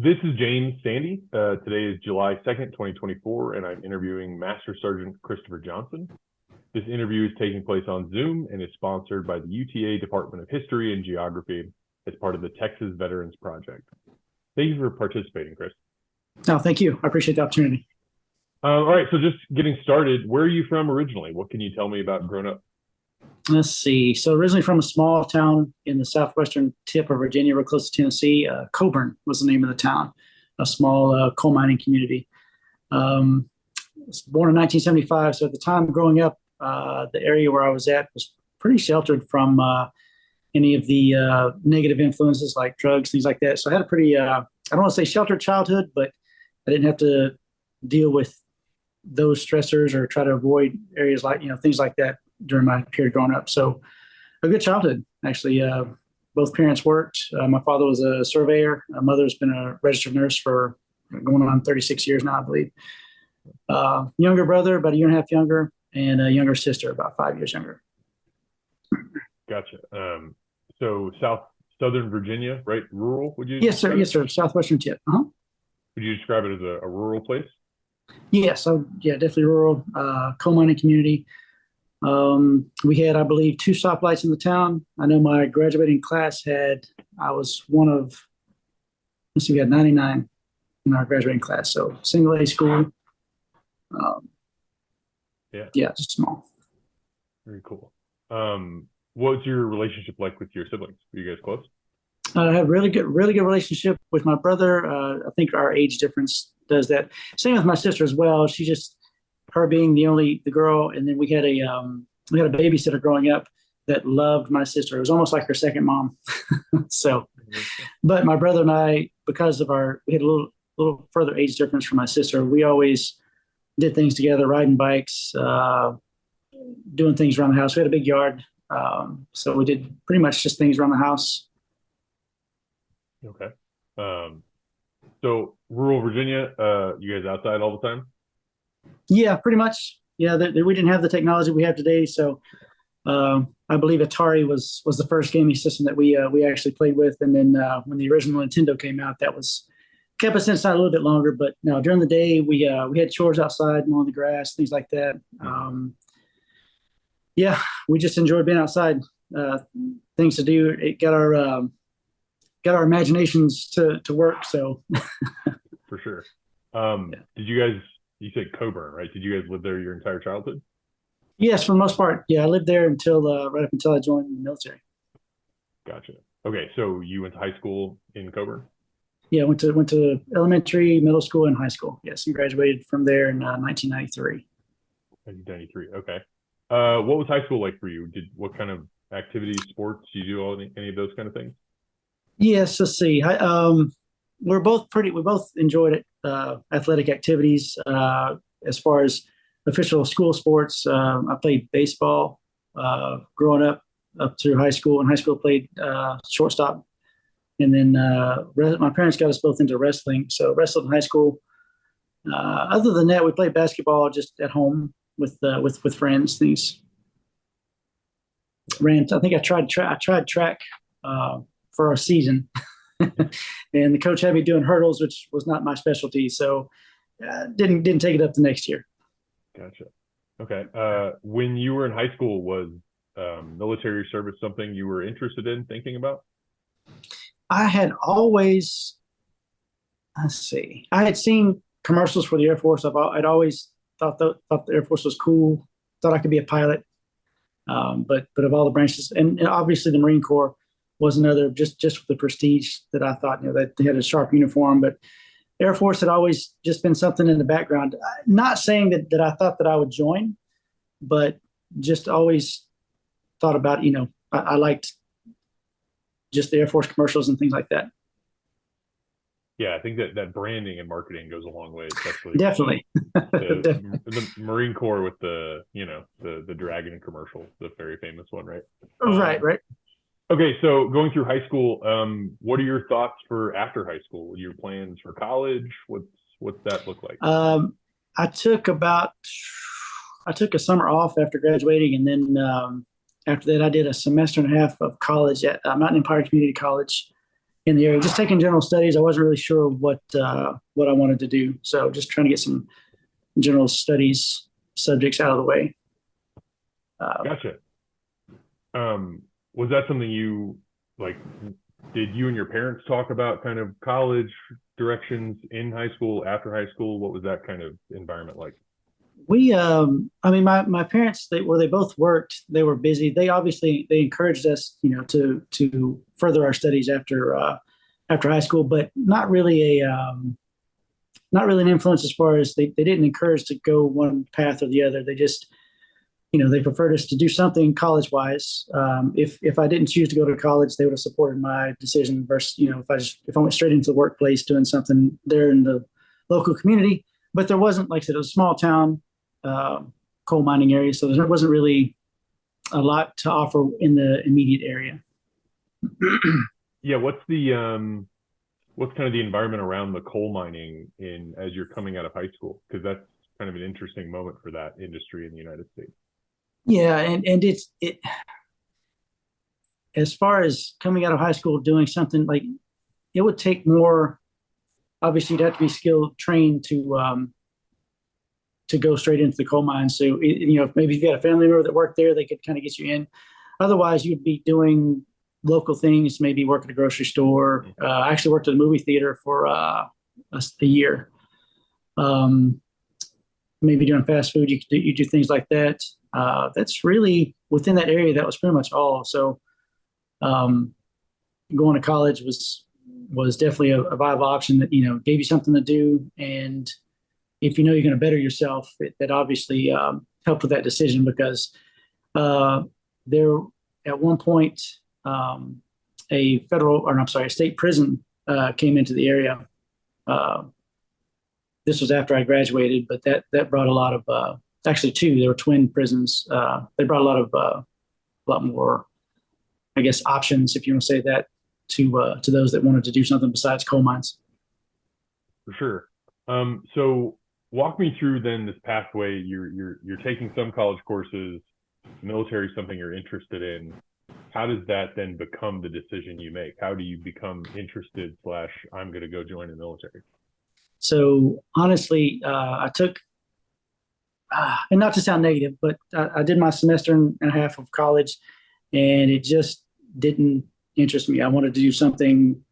This is James Sandy. Today is July 2nd, 2024, and I'm interviewing Master Sergeant Christopher Johnson. This interview is taking place on Zoom and is sponsored by the UTA Department of History and Geography as part of the Texas Veterans Project. Thank you for participating, Chris. No, thank you. I appreciate the opportunity. All right, so just getting started, where are you from originally? What can you tell me about growing up? Let's see. So originally from a small town in the southwestern tip of Virginia, real close to Tennessee. Coburn was the name of the town, a small coal mining community. Was born in 1975. So at the time growing up, the area where I was at was pretty sheltered from any of the negative influences like drugs, things like that. So I had a pretty, I don't want to say sheltered childhood, but I didn't have to deal with those stressors or try to avoid areas like, things like that during my period growing up. So a good childhood, actually. Both parents worked. My father was a surveyor. My mother's been a registered nurse for going on 36 years now, I believe. Younger brother, about a year and a half younger, and a younger sister, about 5 years younger. Gotcha. So southern Virginia, right? Rural, would you? Yes, sir. Yes, sir. Southwestern tip. Would you describe it as a rural place? Yes. So, yeah, definitely rural, coal mining community. We had, I believe, 2 stoplights in the town. I know my graduating class I was one of, let's see, we had 99 in our graduating class. So single A school. Yeah, just small. Very cool. What's your relationship like with your siblings? Are you guys close? I have really good relationship with my brother. I think our age difference does that. Same with my sister as well. She just, her being the girl, and then we had a babysitter growing up that loved my sister. It was almost like her second mom. So, but my brother and I, because of we had a little further age difference from my sister, we always did things together, riding bikes, doing things around the house. We had a big yard, so we did pretty much just things around the house. Okay. So rural Virginia, you guys outside all the time? Yeah, pretty much. Yeah, we didn't have the technology we have today, so I believe Atari was the first gaming system that we actually played with, and then when the original Nintendo came out, that kept us inside a little bit longer. But no, during the day we had chores outside, mowing the grass, things like that. Yeah, we just enjoyed being outside. Things to do. It got our imaginations to work. So for sure. Yeah. Did you guys? You said Coburn, right? Did you guys live there your entire childhood? Yes, for the most part. Yeah, I lived there until right up until I joined the military. Gotcha. Okay, so you went to high school in Coburn? Yeah, went to elementary, middle school, and high school. Yes, and graduated from there in 1993. 1993. Okay. What was high school like for you? What kind of activities, sports? Do you do any of those kind of things? Yes, let's see. We both enjoyed it, athletic activities. As far as official school sports, I played baseball growing up through high school. In high school, played shortstop, and then my parents got us both into wrestling. So wrestled in high school. Other than that, we played basketball just at home with friends. Things ran. I think I tried track for a season. And the coach had me doing hurdles, which was not my specialty. So didn't take it up the next year. Gotcha. Okay. When you were in high school, was military service something you were interested in thinking about? I had always, I had seen commercials for the Air Force. I'd always thought the Air Force was cool. Thought I could be a pilot. But of all the branches, and obviously the Marine Corps was another, just the prestige that I thought, that they had a sharp uniform. But Air Force had always just been something in the background. Not saying that I thought that I would join, but just always thought about, I liked just the Air Force commercials and things like that. Yeah, I think that branding and marketing goes a long way, especially definitely the Marine Corps with the Dragon commercial, the very famous one, right? Right. Okay, so going through high school, what are your thoughts for after high school? Your plans for college? What's that look like? I took a summer off after graduating, and then after that, I did a semester and a half of college at Mountain Empire Community College in the area, just taking general studies. I wasn't really sure what I wanted to do, so just trying to get some general studies subjects out of the way. Gotcha. Was that something you like? Did you and your parents talk about kind of college directions in high school, after high school? What was that kind of environment like? We, I mean, my parents, they both worked. They were busy. They obviously they encouraged us, to further our studies after high school, but not really an influence as far as they didn't encourage to go one path or the other. They just, they preferred us to do something college wise. If I didn't choose to go to college, they would have supported my decision versus, if I went straight into the workplace doing something there in the local community. But there wasn't, like I said, it was a small town, coal mining area, so there wasn't really a lot to offer in the immediate area. Yeah, what's kind of the environment around the coal mining as you're coming out of high school? Because that's kind of an interesting moment for that industry in the United States. Yeah, and it as far as coming out of high school doing something like it would take more. Obviously, you'd have to be skilled, trained to go straight into the coal mine. So, maybe if you had a family member that worked there, they could kind of get you in. Otherwise, you'd be doing local things, maybe work at a grocery store. I actually worked at a movie theater for a year. Maybe doing fast food, you do things like that. That's really within that area. That was pretty much all. So, going to college was definitely a viable option that gave you something to do, and if you're going to better yourself, that obviously helped with that decision because there at one point a state prison came into the area. This was after I graduated, but that brought a lot of actually two. There were twin prisons. They brought a lot more, I guess, options, if you want to say that, to those that wanted to do something besides coal mines. For sure. So walk me through then this pathway. You're taking some college courses, military, something you're interested in. How does that then become the decision you make? How do you become interested / I'm going to go join the military? So honestly, I took, and not to sound negative, but I did my semester and a half of college, and it just didn't interest me. I wanted to do something.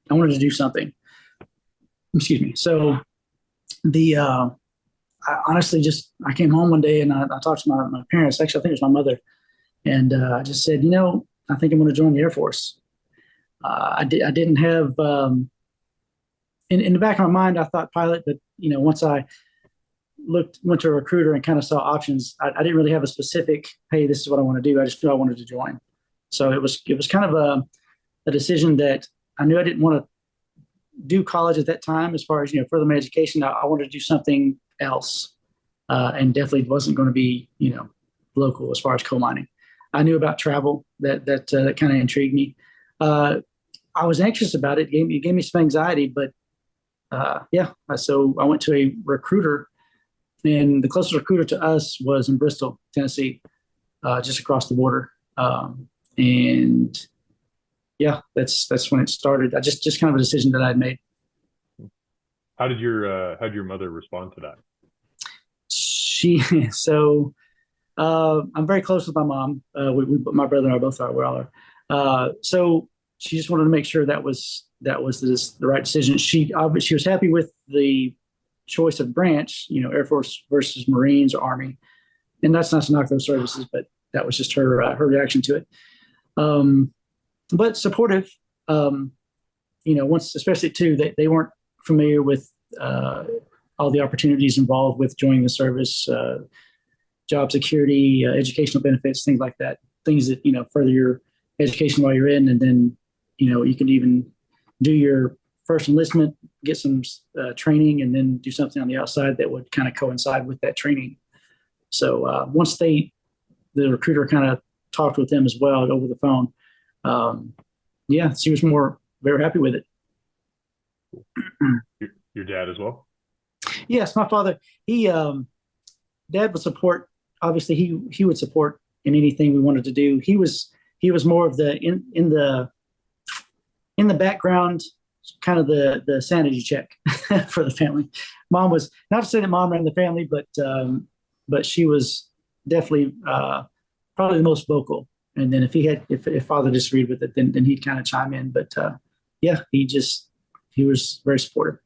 Excuse me. So I honestly I came home one day and I talked to my parents. Actually, I think it was my mother, and I just said, I think I'm going to join the Air Force. I didn't have in the back of my mind, I thought pilot, but once I went to a recruiter and kind of saw options, I didn't really have a specific, hey, this is what I want to do. I just knew I wanted to join. So it was kind of a decision that I knew I didn't want to do college at that time. As far as further my education, I wanted to do something else, and definitely wasn't going to be local as far as coal mining. I knew about travel. That kind of intrigued me. I was anxious about it. It gave me some anxiety, but yeah. So I went to a recruiter, and the closest recruiter to us was in Bristol, Tennessee, just across the border. And yeah, that's when it started. I just kind of a decision that I had made. How did your mother respond to that? I'm very close with my mom. My brother and I both are. We all are. So she just wanted to make sure that was the right decision. She was happy with the choice of branch, Air Force versus Marines or Army, and that's not to knock those services, but that was just her reaction to it. But supportive. Once, especially too, they weren't familiar with all the opportunities involved with joining the service, job security, educational benefits, things like that. Things that further your education while you're in, and then you can even do your first enlistment, get some training, and then do something on the outside that would kind of coincide with that training. So once the recruiter kind of talked with them as well over the phone, yeah, she was very happy with it. Your dad as well? Yes, my father. Dad would support. Obviously, he would support in anything we wanted to do. He was more of the in the background, kind of the sanity check for the family. Mom was, not to say that mom ran the family, but she was definitely probably the most vocal. And then if father disagreed with it, then he'd kind of chime in. But yeah, he was very supportive.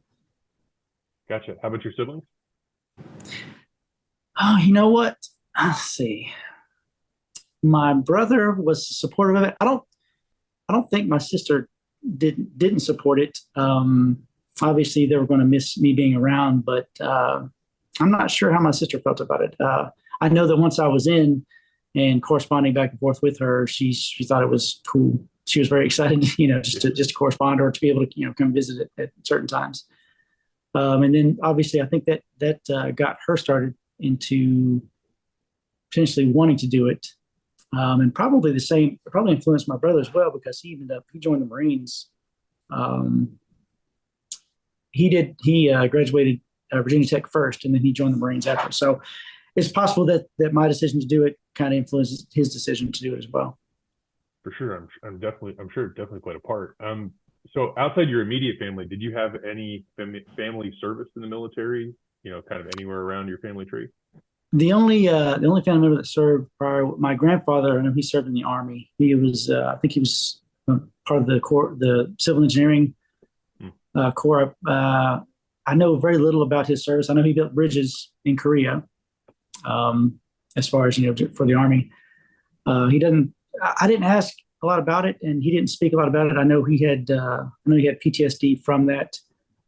Gotcha. How about your siblings? Oh, you know what? Let's see. My brother was supportive of it. I don't think my sister didn't support it. Obviously, they were going to miss me being around, but I'm not sure how my sister felt about it. I know that once I was in and corresponding back and forth with her, she thought it was cool. She was very excited, just to correspond or to be able to, come visit it at certain times. And then obviously, I think that got her started into potentially wanting to do it. And probably probably influenced my brother as well, because he joined the Marines. He graduated Virginia Tech first, and then he joined the Marines after. So it's possible that my decision to do it kind of influences his decision to do it as well. For sure. I'm sure it definitely played a part. So outside your immediate family, did you have any family service in the military, kind of anywhere around your family tree? The only family member that served prior, my grandfather, I know he served in the Army. He was, I think he was part of the Corps, the civil engineering Corps. I know very little about his service. I know he built bridges in Korea, as far as, for the Army. I didn't ask a lot about it, and he didn't speak a lot about it. I know he had PTSD from that.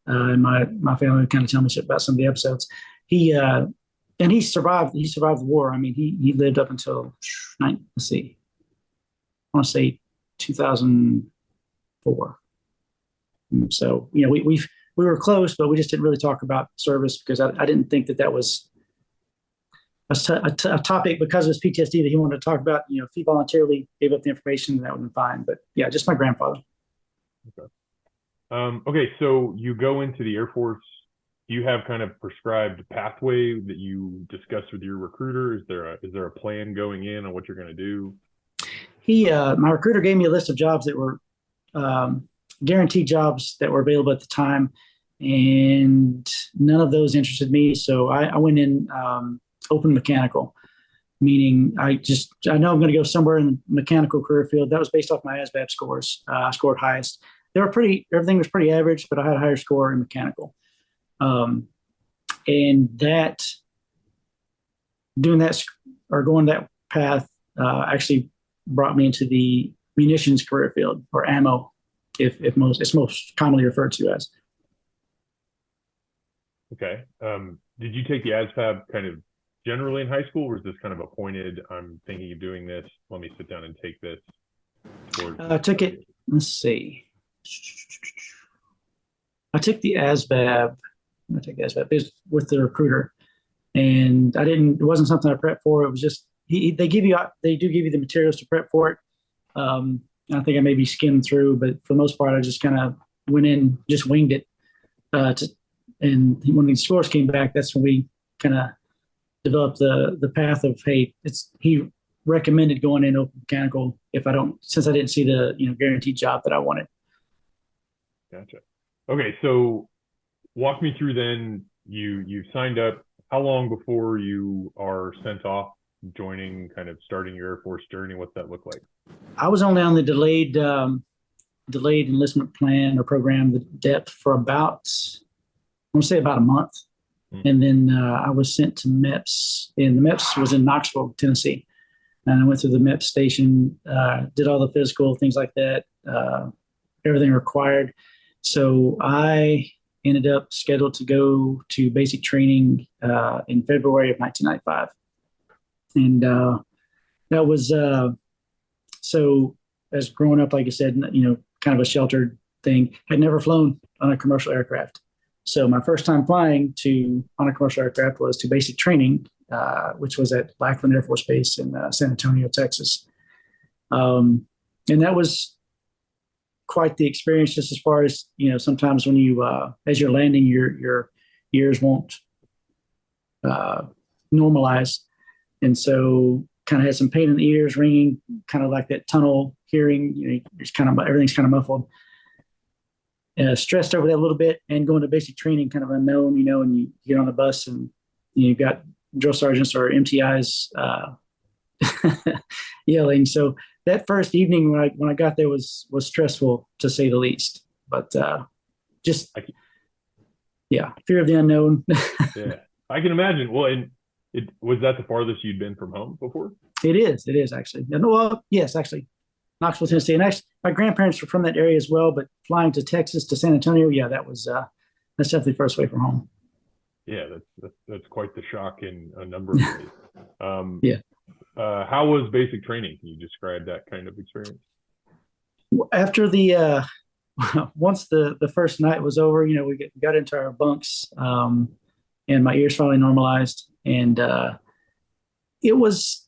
And my family would kind of tell me about some of the episodes. And he survived the war. I mean, he lived up until, let's see, I want to say 2004. So, we were close, but we just didn't really talk about service, because I didn't think that was a topic, because of his PTSD, that he wanted to talk about. If he voluntarily gave up the information, that would have been fine. But yeah, just my grandfather. Okay. Okay, so you go into the Air Force. Do you have kind of prescribed pathway that you discuss with your recruiter? Is there a plan going in on what you're going to do? My recruiter gave me a list of jobs that were guaranteed jobs that were available at the time, and none of those interested me. So I went in open mechanical, meaning I know I'm going to go somewhere in the mechanical career field. That was based off my ASVAB scores. I scored highest. Everything was pretty average, but I had a higher score in mechanical. And doing that or going that path actually brought me into the munitions career field, or ammo, it's most commonly referred to as. Okay. Did you take the ASVAB kind of generally in high school, or was this kind of a pointed, I'm thinking of doing this, let me sit down and take this? I took it, let's see. I took the ASVAB. It was with the recruiter, and it wasn't something I prepped for. It was just, they do give you the materials to prep for it. I think I maybe skimmed through, but for the most part, I just kind of went in, just winged it. And when the scores came back, that's when we kind of developed the path of, hey, he recommended going in open mechanical since I didn't see the guaranteed job that I wanted. Gotcha. Okay, so walk me through then. You signed up. How long before you are sent off, starting your Air Force journey? What's that look like? I was only on the delayed enlistment plan or program, the DEP, for about, I want to say about a month. And then I was sent to MEPS, and the MEPS was in Knoxville, Tennessee. And I went through the MEPS station, did all the physical things like that, everything required. So I ended up scheduled to go to basic training in February of 1995. And that was, so as growing up, like I said, kind of a sheltered thing, had never flown on a commercial aircraft. So my first time flying on a commercial aircraft was to basic training, which was at Lackland Air Force Base in San Antonio, Texas. And that was quite the experience, just as far as, sometimes when you, as you're landing, your ears won't normalize. And so kind of had some pain in the ears, ringing, kind of like that tunnel hearing, everything's kind of muffled. stressed over that a little bit, and going to basic training kind of unknown, and you get on the bus and you've got drill sergeants or MTIs yelling. So that first evening when I got there was stressful to say the least. But just fear of the unknown. Yeah, I can imagine. Well, and was that the farthest you'd been from home before? It is actually. Well, yes, actually, Knoxville, Tennessee, and actually my grandparents were from that area as well. But flying to Texas to San Antonio, yeah, that's definitely first away from home. Yeah, that's quite the shock in a number of ways. Yeah. How was basic training? Can you describe that kind of experience? After the once the first night was over, we got into our bunks, and my ears finally normalized, and it was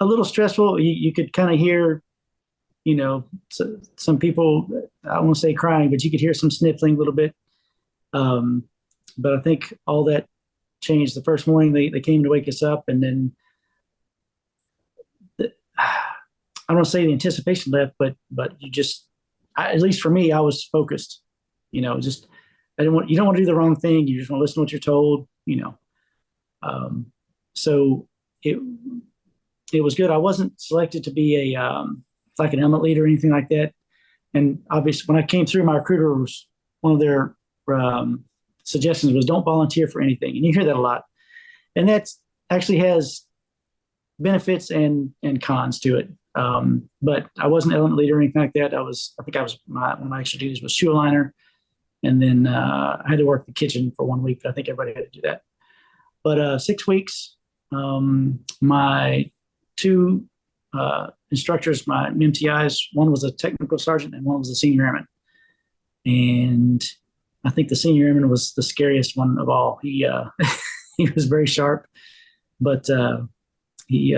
a little stressful. You could kind of hear, some people, I won't say crying, but you could hear some sniffling a little bit. But I think all that changed the first morning. They came to wake us up, and then I don't want to say the anticipation left, but you just, at least for me, I was focused. Just you don't want to do the wrong thing. You just want to listen to what you're told. So it was good. I wasn't selected to be a like an element leader or anything like that. And obviously, when I came through, my recruiter was one of their suggestions was don't volunteer for anything, and you hear that a lot, and that actually has benefits and cons to it. But I wasn't an element leader or anything like that. One of my extra duties was shoe aligner, and then I had to work the kitchen for 1 week. But I think everybody had to do that. But 6 weeks, my two instructors, my MTIs, one was a technical sergeant and one was a senior airman. And I think the senior airman was the scariest one of all. He he was very sharp, but he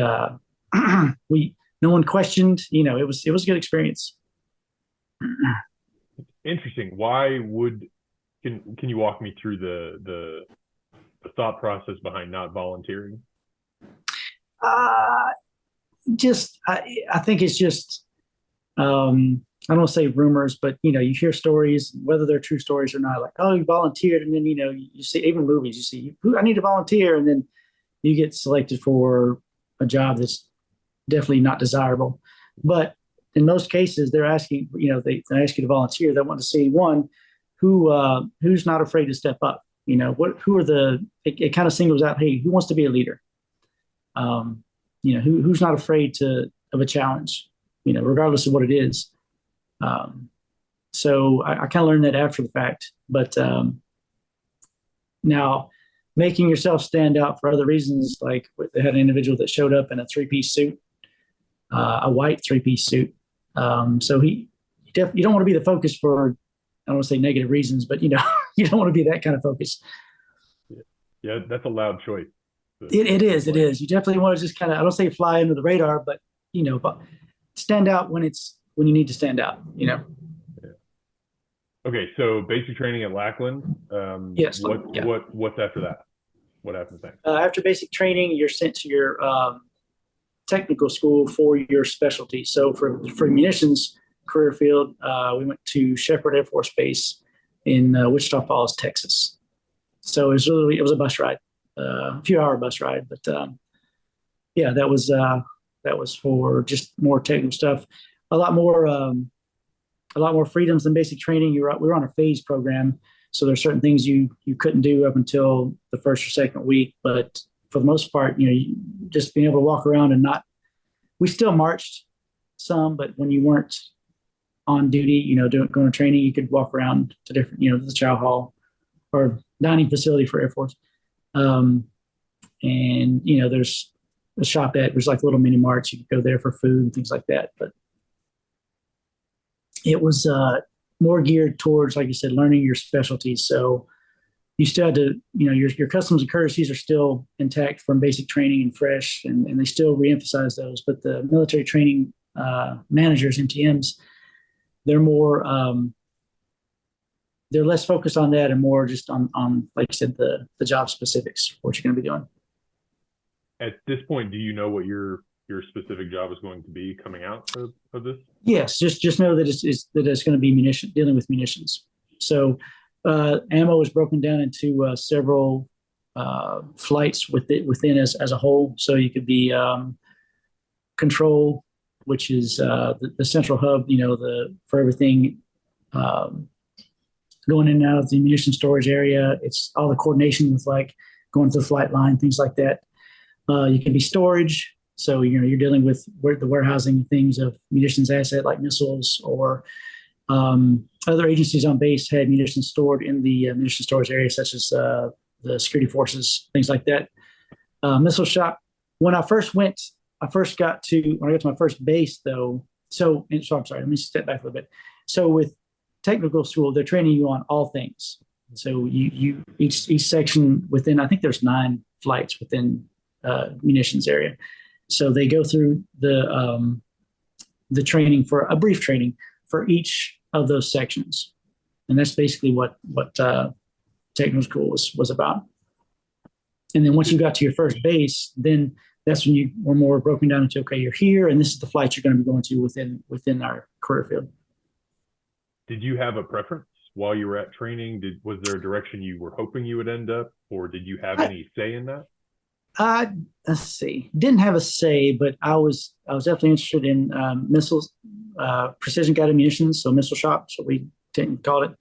no one questioned. It was a good experience. Interesting. Can you walk me through the thought process behind not volunteering? I think it's just I don't want to say rumors, but you hear stories, whether they're true stories or not. Like, oh, you volunteered, and then you see even movies. You see, I need to volunteer, and then you get selected for a job that's definitely not desirable. But in most cases, they're asking, they ask you to volunteer. They want to see one who's not afraid to step up. Who are it kind of singles out, hey, who wants to be a leader? Who's not afraid of a challenge, regardless of what it is. So I kind of learned that after the fact, but now making yourself stand out for other reasons, like they had an individual that showed up in a three-piece suit, a white three-piece suit. So you don't want to be the focus for, I don't want to say negative reasons, but you don't want to be that kind of focus. Yeah, that's a loud choice. It is. You definitely want to just kind of, I don't say fly under the radar, but stand out when you need to stand out. Yeah. Okay, so basic training at Lackland. Yes. What's after that? What happens next? After basic training, you're sent to your technical school for your specialty. So for munitions career field, we went to Shepherd Air Force Base in Wichita Falls, Texas. So it was a bus ride, a few-hour bus ride, but that was for just more technical stuff. A lot more freedoms than basic training. We were on a phase program, so there's certain things you couldn't do up until the first or second week. But for the most part, just being able to walk around and not. We still marched some, but when you weren't on duty, going to training, you could walk around to different, the chow hall or dining facility for Air Force. And there's a shop there's like a little mini marts. You could go there for food and things like that. But it was more geared towards, like you said, learning your specialties. So you still had to, your customs and courtesies are still intact from basic training and fresh, and they still reemphasize those. But the military training managers, MTMs, they're more, they're less focused on that and more just on like you said, the job specifics, what you're going to be doing. At this point, do you know what your your specific job is going to be coming out of this? Yes, just know that it's going to be dealing with munitions. So ammo is broken down into several flights within as a whole. So you could be control, which is the central hub, for everything going in and out of the munition storage area. It's all the coordination with like going to the flight line, things like that. You can be storage. So, you're dealing with the warehousing things of munitions asset like missiles, or other agencies on base had munitions stored in the munition storage area, such as the security forces, things like that. Missile shop. When I got to my first base, though. So I'm sorry. Let me step back a little bit. So with technical school, they're training you on all things. So each section within, I think there's 9 flights within munitions area. So they go through the training, for a brief training for each of those sections, and that's basically what technical school was about. And then once you got to your first base, then that's when you were more broken down into, okay, you're here, and this is the flight you're going to be going to within our career field. Did you have a preference while you were at training? Was there a direction you were hoping you would end up, or did you have any say in that? Let's see. Didn't have a say, but I was definitely interested in missiles, precision guided munitions, so missile shop, so we called it,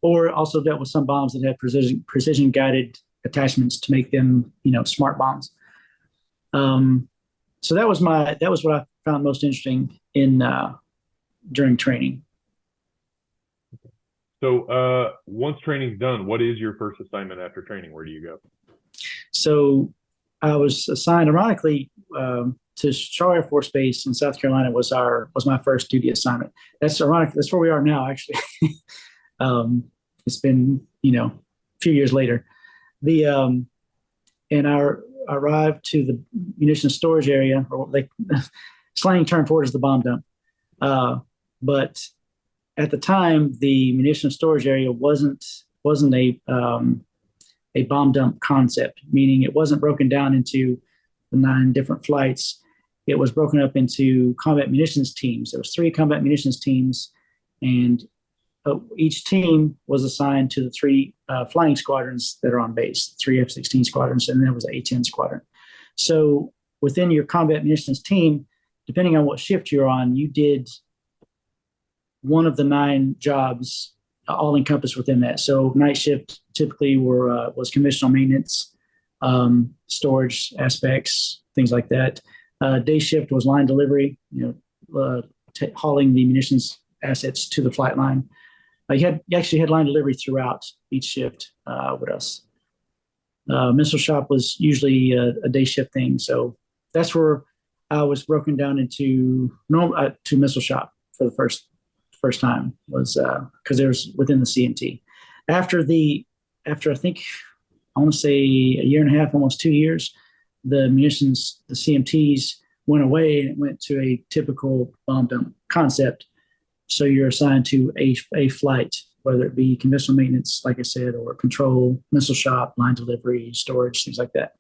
or also dealt with some bombs that had precision guided attachments to make them, smart bombs. So that was what I found most interesting during training. So once training's done, what is your first assignment after training? Where do you go? So I was assigned, ironically, to Shaw Air Force Base in South Carolina was my first duty assignment. That's ironic. That's where we are now, actually. It's been, a few years later. And I arrived to the munitions storage area, or slang term for it is the bomb dump. But at the time, the munitions storage area wasn't a bomb dump concept, meaning it wasn't broken down into the 9 different flights. It was broken up into combat munitions teams. There was 3 combat munitions teams, and each team was assigned to the 3 flying squadrons that are on base, 3 F-16 squadrons, and then there was an A-10 squadron. So within your combat munitions team, depending on what shift you're on, you did one of the 9 jobs all encompassed within that. So night shift typically was conventional maintenance, storage aspects, things like that. Day shift was line delivery, hauling the munitions assets to the flight line. You actually had line delivery throughout each shift with us. Missile shop was usually a day shift thing. So that's where I was broken down to missile shop for the first time, was because it was within the CMT. After I think, I want to say a year and a half, almost 2 years, the CMTs went away and it went to a typical bomb dump concept. So you're assigned to a flight, whether it be conventional maintenance, like I said, or control, missile shop, line delivery, storage, things like that.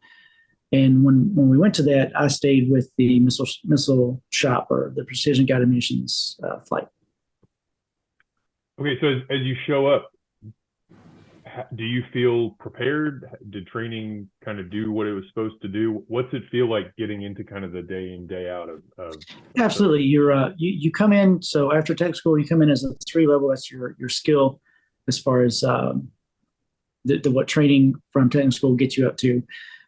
And when we went to that, I stayed with the missile shop, or the precision guided munitions flight. Okay, so as you show up, do you feel prepared? Did training kind of do what it was supposed to do? What's it feel like getting into kind of the day in, day out of Absolutely. You come in, so after tech school, you come in as a 3 level. That's your skill as far as what training from technical school gets you up to,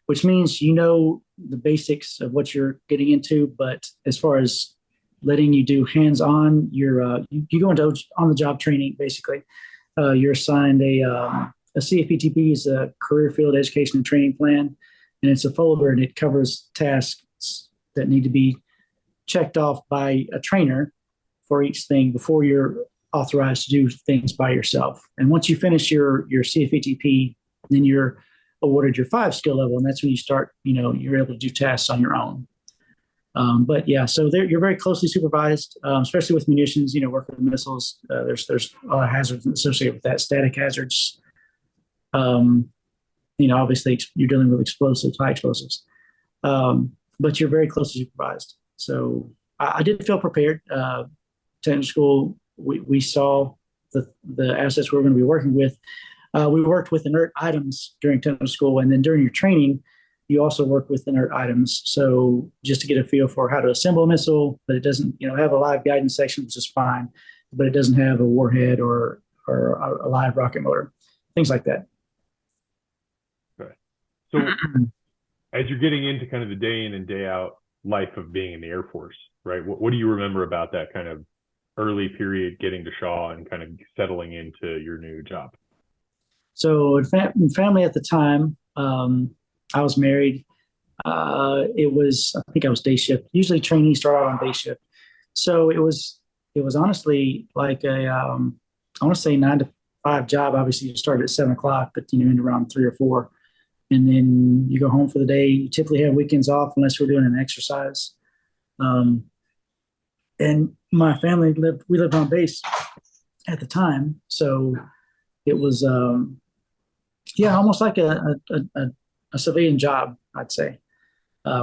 which means the basics of what you're getting into. But as far as letting you do hands-on, you go into on-the-job training, basically. You're assigned a CFETP, is a career field education and training plan, and it's a folder, and it covers tasks that need to be checked off by a trainer for each thing before you're authorized to do things by yourself. And once you finish your CFETP, then you're awarded your 5 skill level, and that's when you start, you're able to do tasks on your own. But yeah, so you're very closely supervised, especially with munitions, working with missiles. There's a lot of hazards associated with that, static hazards. Obviously you're dealing with explosives, high explosives. but you're very closely supervised. So I did feel prepared. Technical school, we saw the assets we were going to be working with. We worked with inert items during technical school, and then during your training, you also work with inert items. So just to get a feel for how to assemble a missile, but it doesn't, have a live guidance section, which is fine, but it doesn't have a warhead or a live rocket motor, things like that. Okay. So as you're getting into kind of the day in and day out life of being in the Air Force, right? What do you remember about that kind of early period, getting to Shaw and kind of settling into your new job? So in family at the time, I was married. I think I was day shift. Usually trainees start out on day shift. So it was honestly like I want to say 9 to 5 job. Obviously you start at 7 o'clock, but end around 3 or 4. And then you go home for the day. You typically have weekends off unless we're doing an exercise. And my family we lived on base at the time. So it was, almost like a civilian job, I'd say.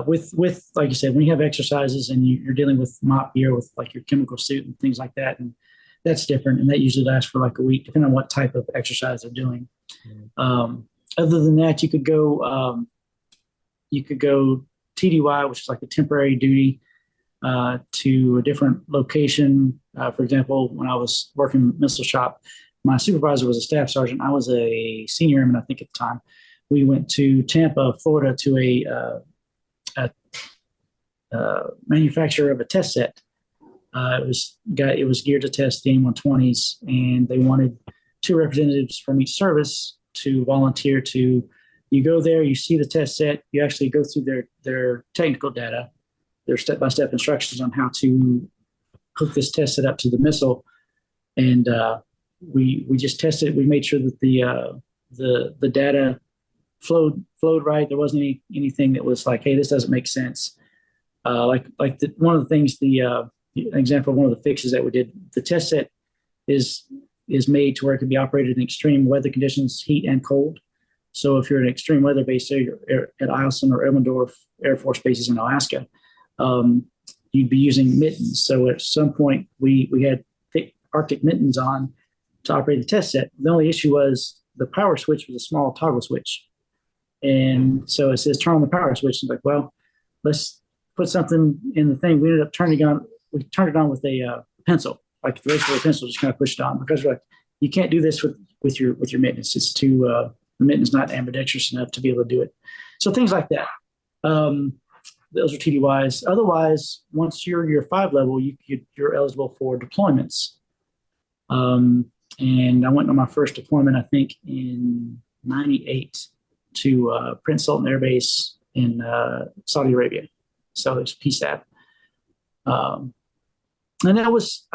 With like you said, when you have exercises and you're dealing with mop gear with like your chemical suit and things like that, and that's different. And that usually lasts for like a week, depending on what type of exercise they're doing. Other than that, you could go TDY, which is like a temporary duty, to a different location. For example, when I was working missile shop, my supervisor was a staff sergeant. I was a senior airman, I think, at the time. We went to Tampa, Florida, to a manufacturer of a test set. It was geared to test the AIM-120s, and they wanted 2 representatives from each service to volunteer to. You go there, you see the test set, you actually go through their technical data, their step-by-step instructions on how to hook this test set up to the missile, and we just tested it. We made sure that the data flowed right. There wasn't anything that was like, hey, this doesn't make sense. One of the things, an example of one of the fixes that we did, the test set is made to where it can be operated in extreme weather conditions, heat and cold. So if you're in extreme weather base, say you're at Eielson or Elmendorf Air Force bases in Alaska, you'd be using mittens. So at some point we had thick Arctic mittens on to operate the test set. The only issue was the power switch was a small toggle switch. And so it says turn on the power switch. It's like, well, let's put something in the thing. We ended up turning it on. We turned it on with a pencil, like the razor pencil, just kind of pushed on, because we're like, you can't do this with your mittens. It's too the mitten's not ambidextrous enough to be able to do it. So things like that. Those are TDYs. Otherwise, once you're your 5 level, you're eligible for deployments. And I went on my first deployment, I think, in '98 to Prince Sultan Air Base in Saudi Arabia. So it's PSAP. And that was,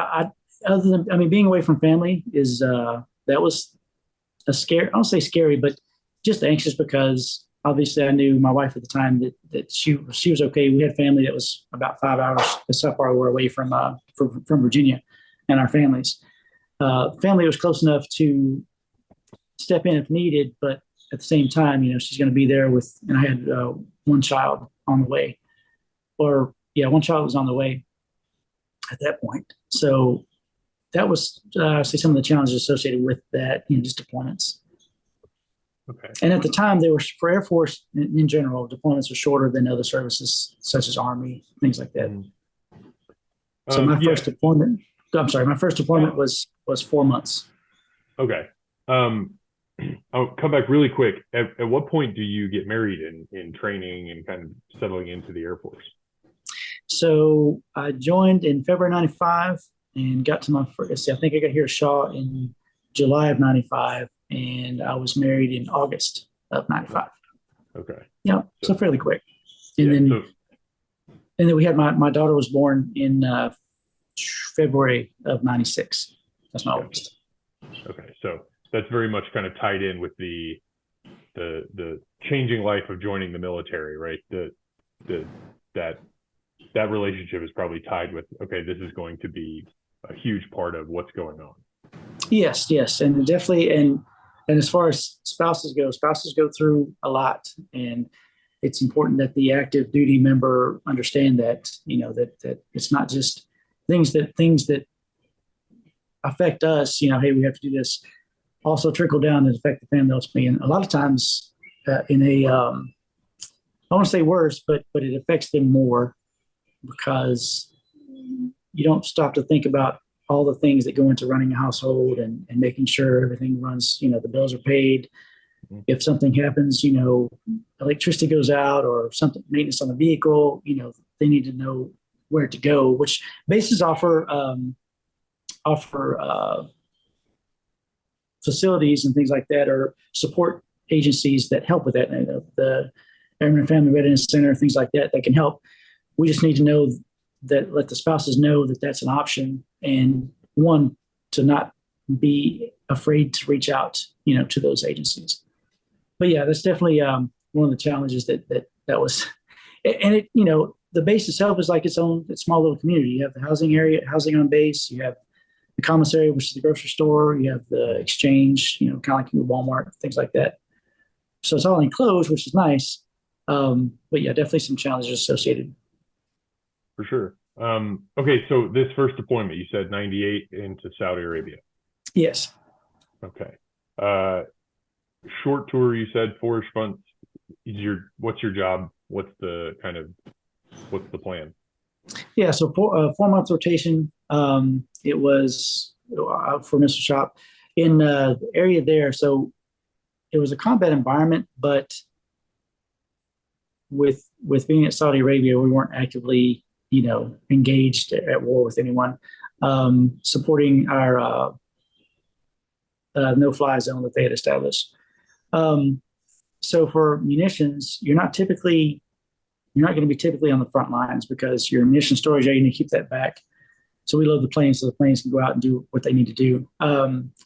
being away from family is, that was a scare. I don't say scary, but just anxious, because obviously I knew my wife at the time that she was okay. We had family that was about 5 hours. That's how far we were away from Virginia and our families. Family was close enough to step in if needed, but at the same time, she's going to be there and I had one child on the way, one child was on the way at that point. So that was, say, some of the challenges associated with that, just deployments. Okay. And at the time, they were, for Air Force in general, deployments were shorter than other services, such as Army, things like that. So my first deployment was 4 months. Okay. I'll come back really quick. At what point do you get married in training and kind of settling into the Air Force? So I joined in February '95 and got to my first. I think I got here at Shaw in July of '95, and I was married in August of '95. Okay. Yeah, so fairly quick. And then we had my daughter was born in February of '96. That's my oldest. Okay, so that's very much kind of tied in with the changing life of joining the military, right? That relationship is probably tied with, okay, this is going to be a huge part of what's going on. Yes, and definitely, and as far as spouses go through a lot, and it's important that the active duty member understand that, that it's not just things that affect us, hey, we have to do this, also trickle down and affect the family ultimately. And a lot of times in a, I don't want to say worse, but it affects them more because you don't stop to think about all the things that go into running a household and making sure everything runs, the bills are paid. If something happens, electricity goes out or something, maintenance on the vehicle, they need to know where to go, which bases offer facilities and things like that, or support agencies that help with that. The Airman and Family Readiness Center, things like that can help. We just need to know that, let the spouses know that that's an option, and one, to not be afraid to reach out, to those agencies. But yeah, that's definitely one of the challenges that was, and it, the base itself is like its small little community. You have the housing on base. You have the commissary, which is the grocery store. You have the exchange, kind of like Walmart, things like that. So it's all enclosed, which is nice. But yeah, definitely some challenges associated. For sure. Okay, so this first deployment, you said 98 into Saudi Arabia. Yes. Okay. Short tour, you said 4-ish months. What's your job? What's the plan? Yeah, so 4 month rotation. It was for missile shop in the area there. So it was a combat environment, but with being at Saudi Arabia, we weren't actively, engaged at war with anyone. Supporting our no-fly zone that they had established. So for munitions, you're not going to be typically on the front lines because your munition storage area, you need to keep that back. So we load the planes so the planes can go out and do what they need to do.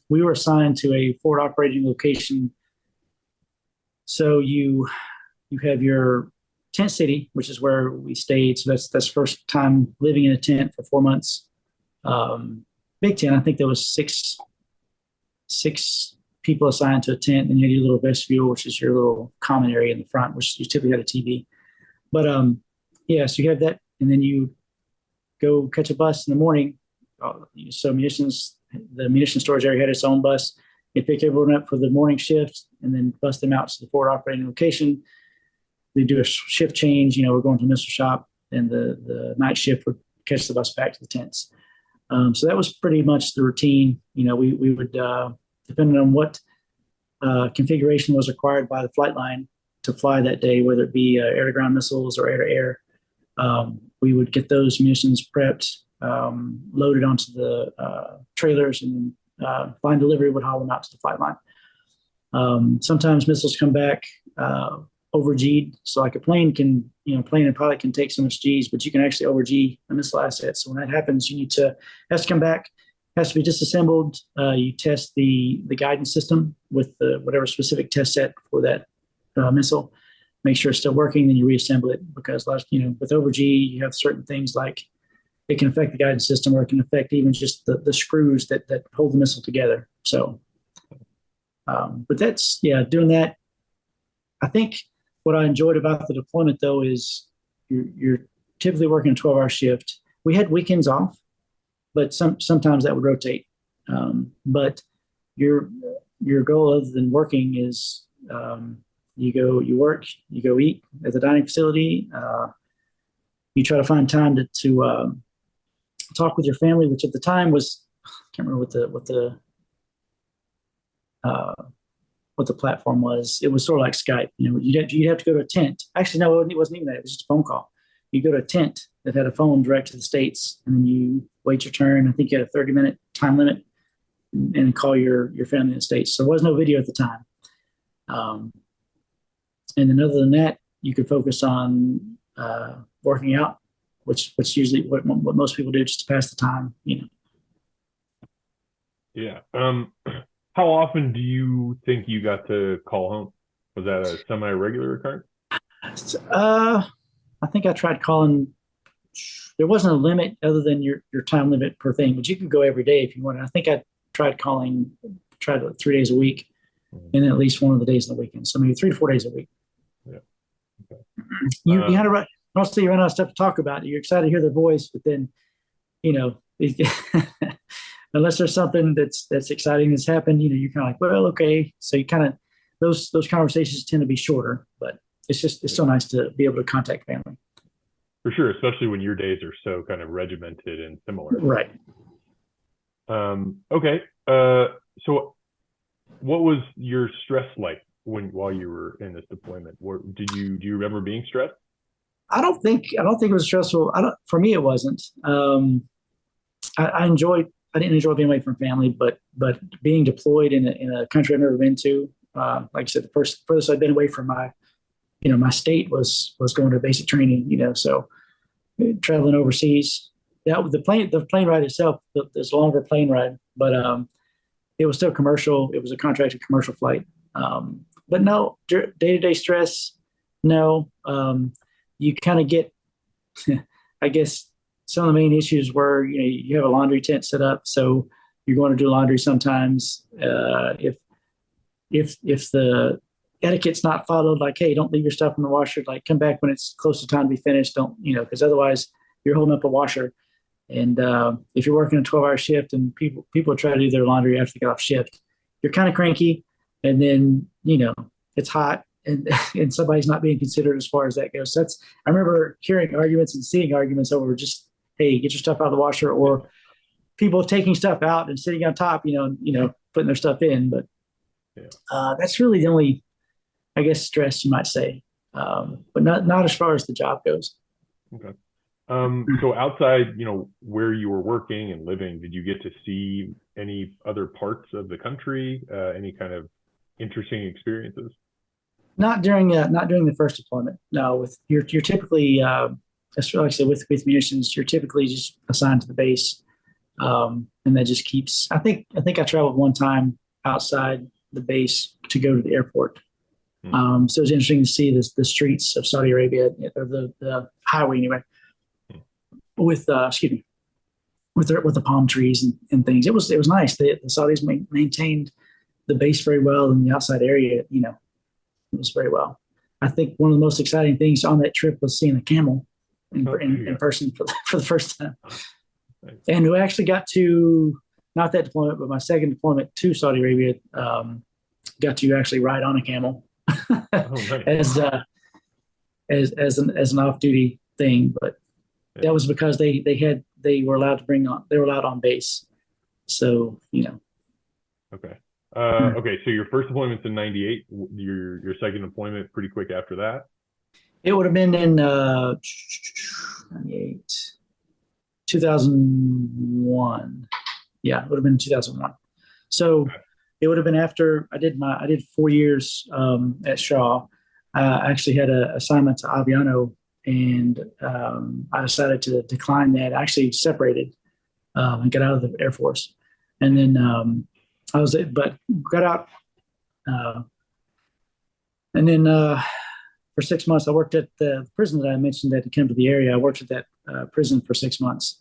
We were assigned to a forward operating location. So you have your tent city, which is where we stayed. So that's first time living in a tent for 4 months. Big tent, I think there was six people assigned to a tent, and you had your little vestibule, which is your little common area in the front, which you typically had a TV. But yeah, so you have that, and then you go catch a bus in the morning. So the munition storage area had its own bus. They pick everyone up for the morning shift and then bus them out to the forward operating location. They do a shift change. We're going to the missile shop, and the night shift would catch the bus back to the tents. So that was pretty much the routine. We would, depending on what configuration was required by the flight line to fly that day, whether it be air-to-ground missiles or air-to-air, we would get those munitions prepped, loaded onto the trailers, and line delivery would haul them out to the flight line. Sometimes missiles come back over G'd. So like a plane plane and pilot can take so much G's, but you can actually over G a missile asset. So when that happens, has to come back, has to be disassembled. You test the guidance system with whatever specific test set for that missile, make sure it's still working, then you reassemble it, because with over G, you have certain things like it can affect the guidance system, or it can affect even just the screws that hold the missile together. So, but that's, doing that. I think what I enjoyed about the deployment, though, is you're typically working a 12-hour shift. We had weekends off, but sometimes that would rotate. But your goal, other than working, is you work, you go eat at the dining facility. You try to find time to talk with your family, which at the time was, I can't remember what the platform was. It was sort of like Skype. You'd have to go to a tent. Actually, no, it wasn't even that. It was just a phone call. You go to a tent that had a phone direct to the States, and then you wait your turn. I think you had a 30-minute time limit, and call your family in the States. So there was no video at the time. And then other than that, you could focus on working out, which usually what most people do just to pass the time. Yeah. How often do you think you got to call home? Was that a semi-regular occurrence? I think I tried calling. There wasn't a limit other than your time limit per thing, but you could go every day if you wanted. I think I tried 3 days a week, and then at least one of the days in the weekend. So maybe 3 to 4 days a week. Yeah. Okay. You kind of mostly you run out of stuff to talk about. You're excited to hear their voice, but then you know, unless there's something that's exciting that's happened, you're kind of like, well, okay. So you kind of those conversations tend to be shorter, but it's so nice to be able to contact family. For sure, especially when your days are so kind of regimented and similar. Right. Okay. So what was your stress like while you were in this deployment? Do you remember being stressed? I don't think it was stressful. For me, it wasn't. I didn't enjoy being away from family, but being deployed in a country I've never been to, like I said, the furthest I've been away from my state was going to basic training, so traveling overseas. The plane ride itself, this longer plane ride, but it was still commercial. It was a contracted commercial flight. But no, day-to-day stress, no. You kind of get, I guess, some of the main issues were, you have a laundry tent set up, so you're going to do laundry sometimes. If the etiquette's not followed, like, hey, don't leave your stuff in the washer, like come back when it's close to time to be finished. Don't, because otherwise you're holding up a washer. And if you're working a 12-hour shift and people try to do their laundry after they get off shift, you're kind of cranky. And then, it's hot and somebody's not being considered as far as that goes. So I remember hearing arguments and seeing arguments over just, hey, get your stuff out of the washer, or people taking stuff out and sitting on top, putting their stuff in. But that's really the only, I guess, stress you might say, but not as far as the job goes. Okay. So outside, where you were working and living, did you get to see any other parts of the country? Any kind of interesting experiences? Not during the first deployment. No, you're typically, like I said, with munitions, you're typically just assigned to the base, and that just keeps. I think I traveled one time outside the base to go to the airport. So it was interesting to see the streets of Saudi Arabia, or the highway anyway, with the palm trees and things. It was nice. The Saudis maintained the base very well, and the outside area, it was very well. I think one of the most exciting things on that trip was seeing a camel in person for the first time. Nice. And we actually got to, not that deployment, but my second deployment to Saudi Arabia, got to actually ride on a camel. Nice. as an off-duty thing, but that was because they were allowed on base. So Okay. Okay. So your first deployment's in '98. Your second deployment pretty quick after that. It would have been in 98, 2001. Yeah, it would have been 2001. So it would have been after I did 4 years at Shaw. I actually had an assignment to Aviano, and I decided to decline that. I actually separated and got out of the Air Force, and then but got out, and then for 6 months I worked at the prison that I mentioned that had come to the area. I worked at that prison for 6 months,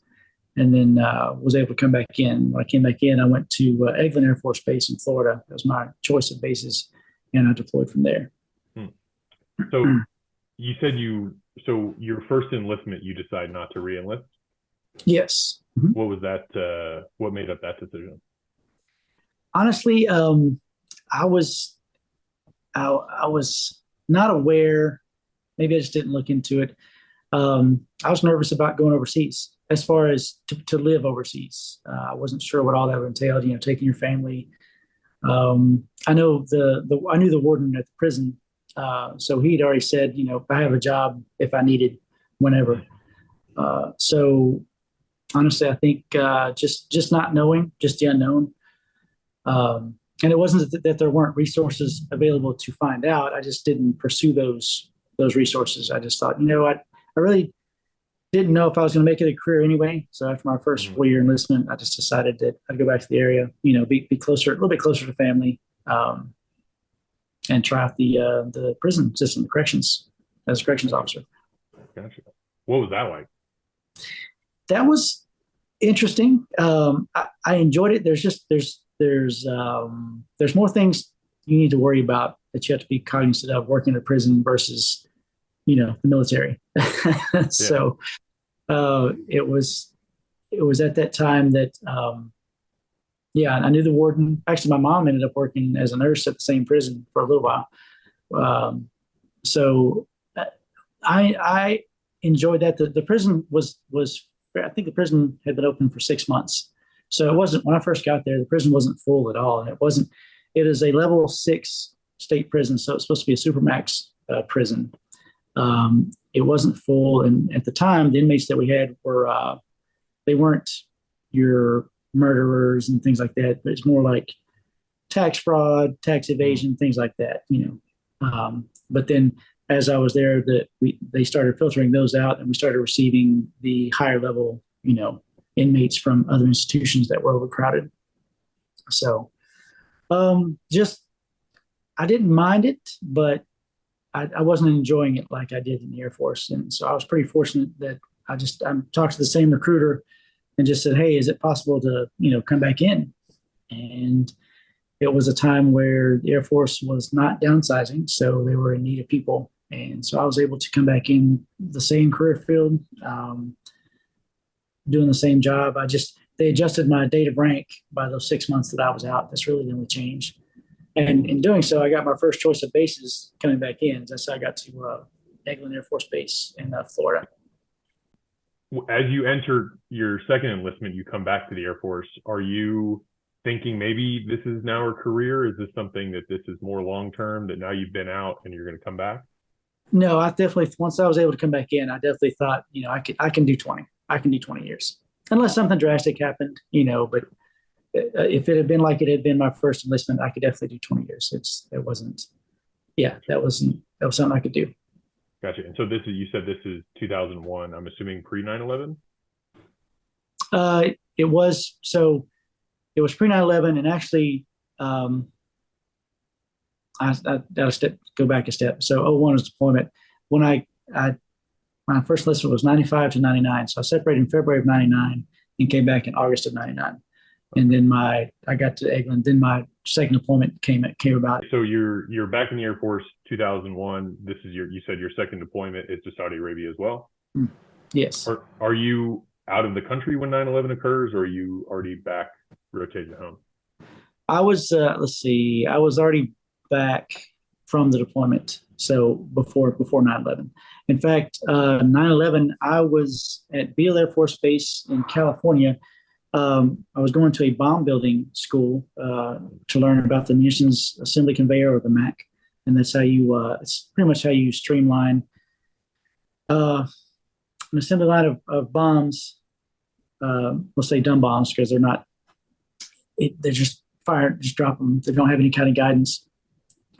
and then was able to come back in. When I came back in, I went to Eglin Air Force Base in Florida. That was my choice of bases, and I deployed from there. So you said so your first enlistment, you decide not to re-enlist? Yes. Mm-hmm. What was that? What made up that decision? Honestly, I was not aware. Maybe I just didn't look into it. I was nervous about going overseas, as far as to live overseas. I wasn't sure what all that would entail. Taking your family. I know I knew the warden at the prison, so he'd already said, I have a job if I needed, whenever. So honestly, I think just not knowing, just the unknown. And it wasn't that there weren't resources available to find out. I just didn't pursue those resources. I just thought, I really didn't know if I was going to make it a career anyway. So after my first 4-year enlistment, I just decided that I'd go back to the area, be closer, a little bit closer to family, and try out the prison system, the corrections, as a corrections officer. Gotcha. What was that like? That was interesting. I enjoyed it. There's more things you need to worry about that you have to be cognizant of working in a prison versus, the military. So it was at that time that yeah, I knew the warden. Actually, my mom ended up working as a nurse at the same prison for a little while. So I enjoyed that. The prison was I think the prison had been open for 6 months. So it wasn't, when I first got there, the prison wasn't full at all. And it is a level 6 state prison. So it's supposed to be a supermax prison. It wasn't full. And at the time, the inmates that we had they weren't your murderers and things like that, but it's more like tax fraud, tax evasion, things like that, but then as I was there, they started filtering those out, and we started receiving the higher level, inmates from other institutions that were overcrowded. So, just I didn't mind it, but I wasn't enjoying it like I did in the Air Force, and so I was pretty fortunate that I talked to the same recruiter and just said, "Hey, is it possible to come back in?" And it was a time where the Air Force was not downsizing, so they were in need of people. And so I was able to come back in the same career field, doing the same job. They adjusted my date of rank by those 6 months that I was out. That's really the only change. And in doing so, I got my first choice of bases coming back in. That's how I got to Eglin Air Force Base in Florida. As you enter your second enlistment, you come back to the Air Force. Are you thinking maybe this is now a career? Is this something that this is more long-term, that now you've been out and you're going to come back? No, I definitely, once I was able to come back in, I definitely thought, I can do 20. I can do 20 years. Unless something drastic happened, but if it had been like it had been my first enlistment, I could definitely do 20 years. That was something I could do. Gotcha. And so you said this is 2001. I'm assuming pre 9/11? It was pre 9/11, and actually, I gotta go back a step. So 01 was deployment. When my first enlistment was 95 to 99. So I separated in February of 99 and came back in August of 99. And then I got to Eglin. Then my second deployment came about. So you're back in the Air Force 2001. This is you said your second deployment is to Saudi Arabia as well? Yes. Are you out of the country when 9/11 occurs, or are you already back rotated home? I was, I was already back from the deployment. So before 9/11. In fact, 9/11, I was at Beale Air Force Base in California. I was going to a bomb building school to learn about the munitions assembly conveyor, or the MAC, and that's how it's pretty much how you streamline an assembly line of bombs. Let's say dumb bombs, because they're just fire, just drop them. They don't have any kind of guidance.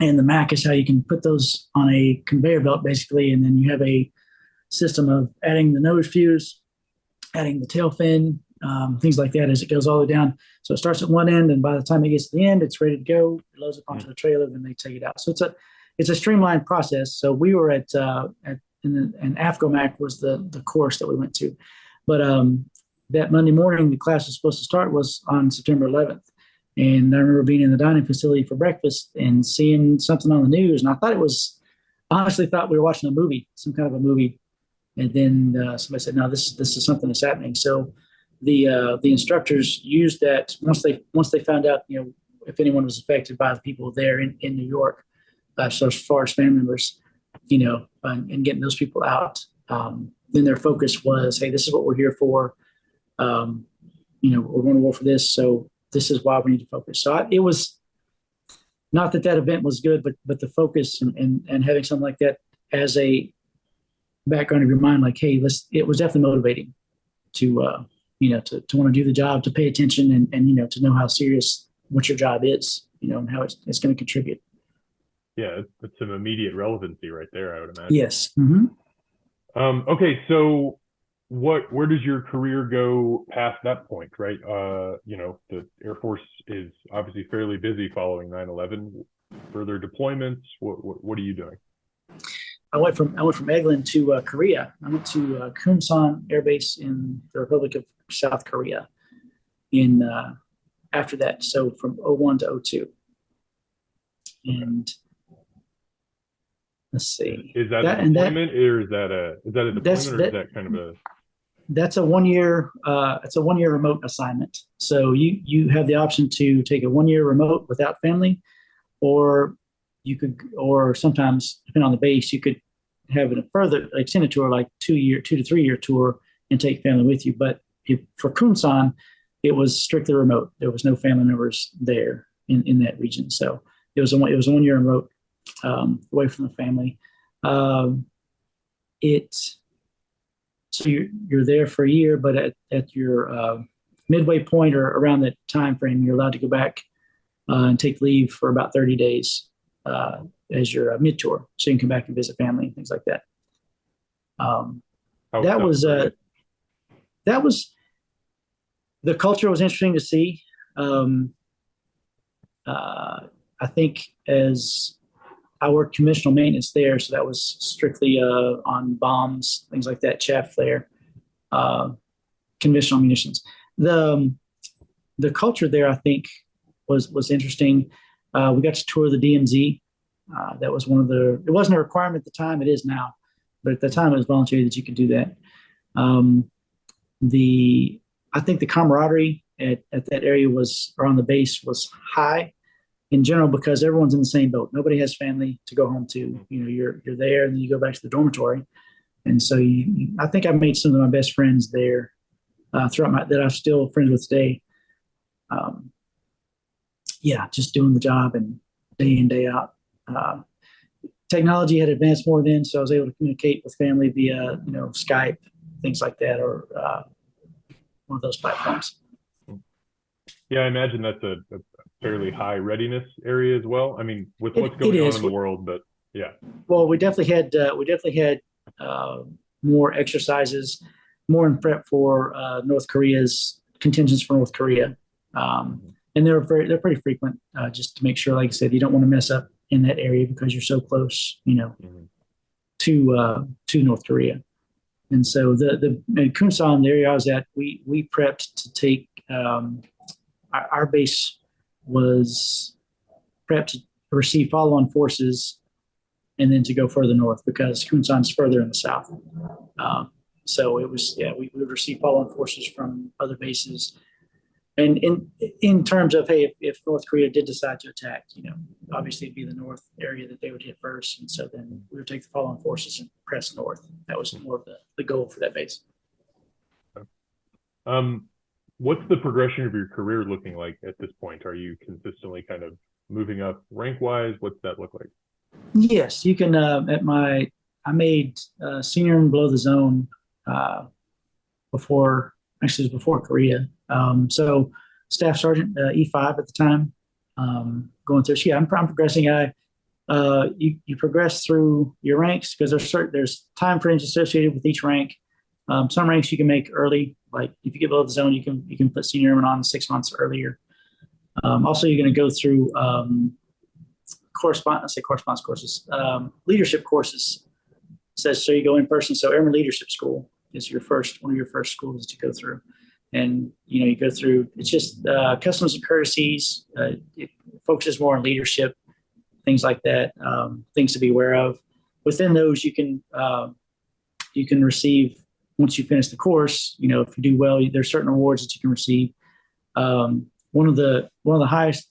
And the MAC is how you can put those on a conveyor belt, basically, and then you have a system of adding the nose fuse, adding the tail fin, things like that as it goes all the way down. So it starts at one end, and by the time it gets to the end, it's ready to go. It loads up onto the trailer, then they take it out. So it's a streamlined process. So we were and AFCOMAC was the course that we went to. But that Monday morning, the class was supposed to start was on September 11th. And I remember being in the dining facility for breakfast and seeing something on the news. And honestly thought we were watching a movie, some kind of a movie. And then somebody said, "No, this is something that's happening." So the instructors used that once they found out, if anyone was affected by the people there in New York, so as far as family members, and getting those people out. Then their focus was, "Hey, this is what we're here for. We're going to war for this. So this is why we need to focus." So it was not that event was good, but the focus and having something like that as a background of your mind, like, hey, it was definitely motivating to want to do the job, to pay attention, and to know how serious what your job is, and how it's going to contribute. Yeah, it's some immediate relevancy right there, I would imagine. Yes. Mm-hmm. Okay, so where does your career go past that point, right? The Air Force is obviously fairly busy following 9/11. Further deployments, what are you doing? I went from Eglin to Korea. I went to Kumsan Air Base in the Republic of South Korea after that. So from 01 to 02. And let's see. Is that a That and that deployment, or is that a that's deployment, or is that that kind of a? that's a 1 year. It's a 1 year remote assignment. So you have the option to take a 1 year remote without family, or you could, or sometimes depending on the base, you could have a further extended tour, like 2 to 3 year tour, and take family with you. But for Kunsan, it was strictly remote. There was no family members there in that region. So it was a 1 year remote, away from the family. Um, it so you're there for a year, but at your midway point or around that time frame, you're allowed to go back and take leave for about 30 days uh, as your mid tour, so you can come back and visit family and things like that. Um, How that South was Korea? that was the culture was interesting to see. Um, I think as I worked conventional maintenance there, so that was strictly on bombs, things like that, chaff there, uh, conventional munitions. The culture there, I think, was interesting. We got to tour the DMZ. That was one of the. It wasn't a requirement at the time. It is now, but at the time it was voluntary that you could do that. Um, the I think the camaraderie at that area was around the base was high in general because everyone's in the same boat. Nobody has family to go home to. You know, you're there and then you go back to the dormitory, and so I think I made some of my best friends there throughout my that I'm still friends with today. Um, yeah, just doing the job and day in day out. Uh, Technology had advanced more then, so I was able to communicate with family via Skype, things like that, or one of those platforms. Yeah, I imagine that's a fairly high readiness area as well. I mean, with what's It going on in is. the world, but yeah. Well, we definitely had uh, more exercises, more in prep for North Korea's contingents for North Korea, and they're pretty frequent, just to make sure, like I said, you don't want to mess up in that area because you're so close, Mhm. to North Korea. And so the in Kunsan, the area I was at, we prepped to take our base was prepped to receive follow-on forces and then to go further north because Kunsan's further in the south. So it was, yeah, we would receive follow-on forces from other bases. And in terms of, hey, if North Korea did decide to attack, obviously it'd be the north area that they would hit first. And so then we would take the follow-on forces and press north. That was more of the goal for that base. Um, what's the progression of your career looking like at this point? Are you consistently kind of moving up rank wise? What's that look like? Yes, you can. I made senior and below the zone uh, before, actually, it was before Korea. So staff sergeant, E5 at the time, going through. So yeah, I'm progressing. You progress through your ranks because there's time frames associated with each rank. Some ranks you can make early, like if you get below the zone, you can put senior airman on 6 months earlier. Also, you're going to go through correspondence courses, leadership courses. Says so you go in person. So Airman Leadership School is one of your first schools that you go through, and you go through. It's just customs and courtesies. It focuses more on leadership, things like that, things to be aware of. Within those, you can receive once you finish the course. If you do well, there's certain awards that you can receive. One of the highest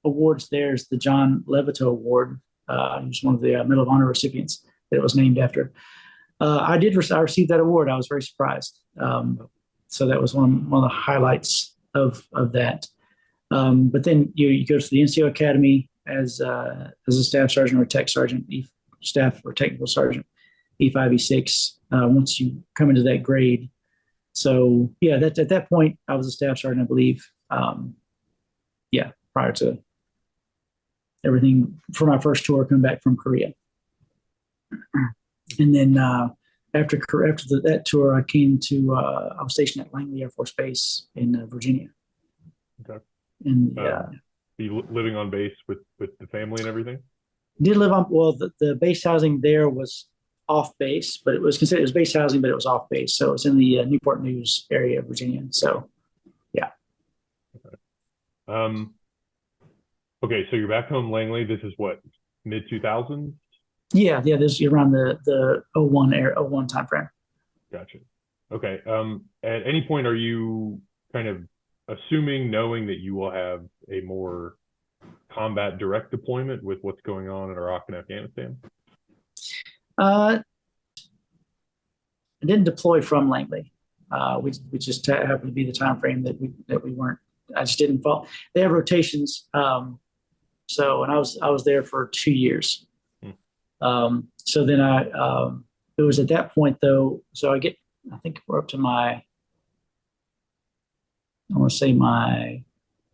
awards there is the John Levitt Award. He's one of the Medal of Honor recipients that it was named after. I received that award. I was very surprised. So that was one of the highlights of that. But then you go to the NCO Academy as a staff sergeant or tech sergeant, staff or technical sergeant, E5, E6. Once you come into that grade, so yeah, at that point I was a staff sergeant, I believe. Yeah, prior to everything for my first tour coming back from Korea. And then after that tour, I was stationed at Langley Air Force Base in Virginia. Okay. And yeah, you living on base with the family and everything? did live on, well, the base housing there was off base, but it was considered as base housing, but it was off base. So it was in the Newport News area of Virginia. So yeah. Okay. Okay, so you're back home, Langley. This is what, mid 2000s? Yeah, this is around the '01 time frame. Gotcha. Okay. At any point, are you kind of assuming, knowing that you will have a more combat direct deployment with what's going on in Iraq and Afghanistan? Uh, I didn't deploy from Langley. We just happened to be the time frame that we weren't. I just didn't fall. They have rotations. And I was there for 2 years. So then it was at that point though. So I think we're up to I want to say my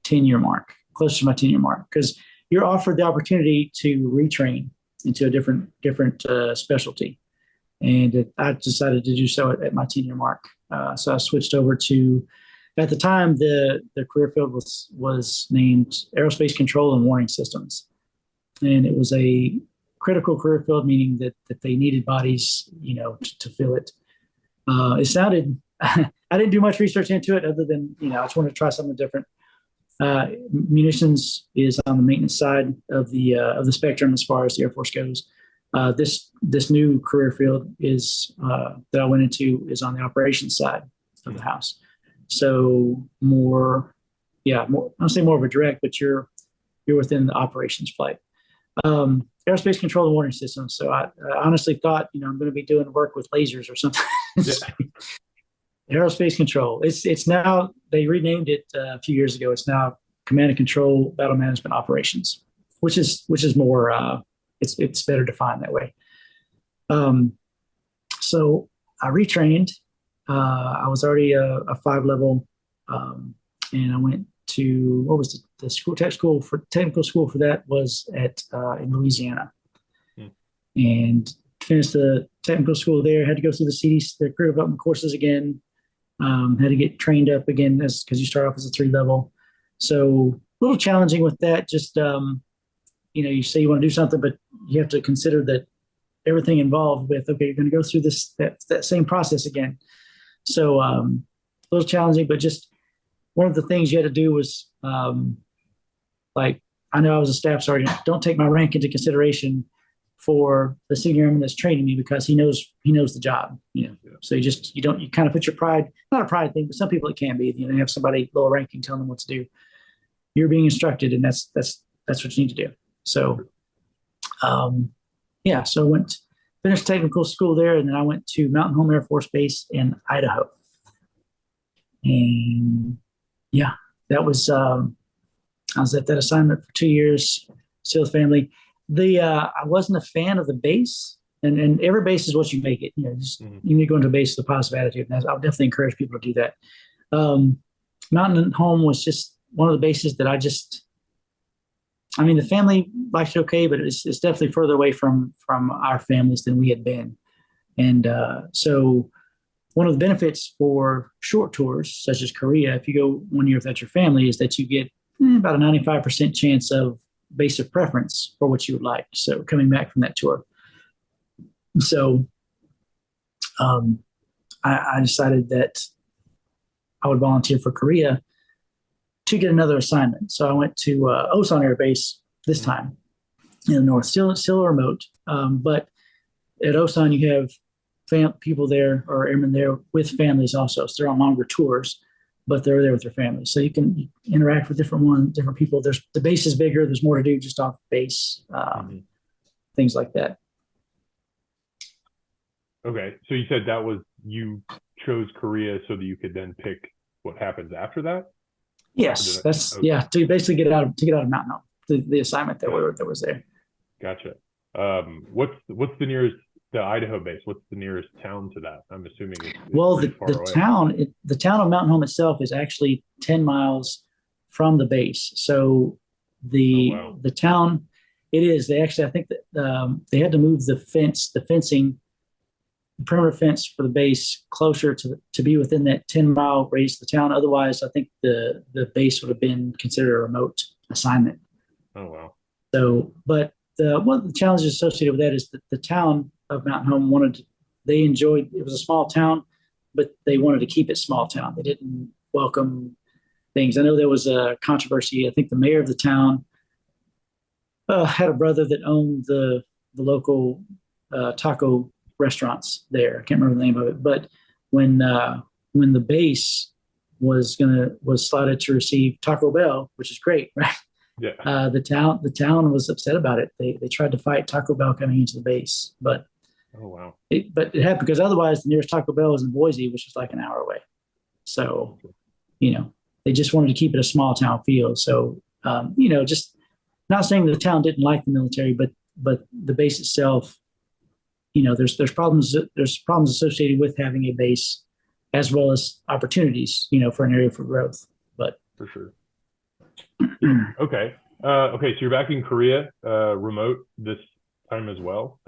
10-year mark, close to my 10-year mark, because you're offered the opportunity to retrain into a different specialty. And I decided to do so at my 10-year mark. So I switched over to, at the time, the career field was named Aerospace Control and Warning Systems. And it was a critical career field, meaning that they needed bodies, to fill it. It sounded, I didn't do much research into it other than, I just wanted to try something different. Munitions is on the maintenance side of the spectrum as far as the Air Force goes. This new career field is that I went into is on the operations side of the house. So more, I don't say more of a direct, but you're within the operations flight. Aerospace control and warning systems. So I honestly thought, I'm going to be doing work with lasers or something. Aerospace control. It's now, they renamed it a few years ago. It's now command and control battle management operations, which is more it's better defined that way. So I retrained. I was already a 5 level, and I went to, what was the school technical school for that was in Louisiana. And finished the technical school there. Had to go through the career development courses again. Had to get trained up again because you start off as a 3 level. So a little challenging with that. Just you say you want to do something, but you have to consider that everything involved with, okay, you're going to go through that same process again. So a little challenging, but just one of the things you had to do was I know I was a staff sergeant. Don't take my rank into consideration for the senior airman that's training me, because he knows the job. So you kind of put your pride, not a pride thing, but some people it can be. You have somebody lower ranking telling them what to do. You're being instructed, and that's what you need to do. So, so I finished technical school there, and then I went to Mountain Home Air Force Base in Idaho. And that was, I was at that assignment for 2 years, still with family. I wasn't a fan of the base, and every base is what you make it. You need to go into a base with a positive attitude. And I would definitely encourage people to do that. Mountain Home was just one of the bases that the family liked it okay, but it's definitely further away from our families than we had been. And so one of the benefits for short tours, such as Korea, if you go 1 year without your family, is that you get about a 95% chance of base of preference for what you would like. So coming back from that tour. So I decided that I would volunteer for Korea to get another assignment. So I went to Osan Air Base this time in the north, still remote. But at Osan, you have people there, or airmen there with families also. So they're on longer tours, but they're there with their families. So you can interact with different people. The base is bigger. There's more to do just off base, things like that. Okay. So you said you chose Korea so that you could then pick what happens after that? Yes, to basically get out of Mountain Home, the assignment that was there. Gotcha. What's the nearest, the Idaho base? What's the nearest town to that? I'm assuming it's the town of Mountain Home itself is actually 10 miles from the base. So the town, it is. They actually, I think that they had to move the fencing, the perimeter fence for the base closer to be within that 10-mile radius of the town. Otherwise, I think the base would have been considered a remote assignment. Oh, wow. So, but one of the challenges associated with that is that the town of Mountain Home it was a small town, but they wanted to keep it small town. They didn't welcome things. I know there was a controversy. I think the mayor of the town had a brother that owned the local taco restaurants there. I can't remember the name of it, but when the base was slotted to receive Taco Bell, which is great, right? Yeah. The town was upset about it. They tried to fight Taco Bell coming into the base, but Oh, wow. it happened because otherwise the nearest Taco Bell was in Boise, which was like an hour away. So, they just wanted to keep it a small town feel. So, just not saying the town didn't like the military, but the base itself, there's problems associated with having a base, as well as opportunities, for an area for growth. But For sure. Okay. Okay. So you're back in Korea, remote this time as well.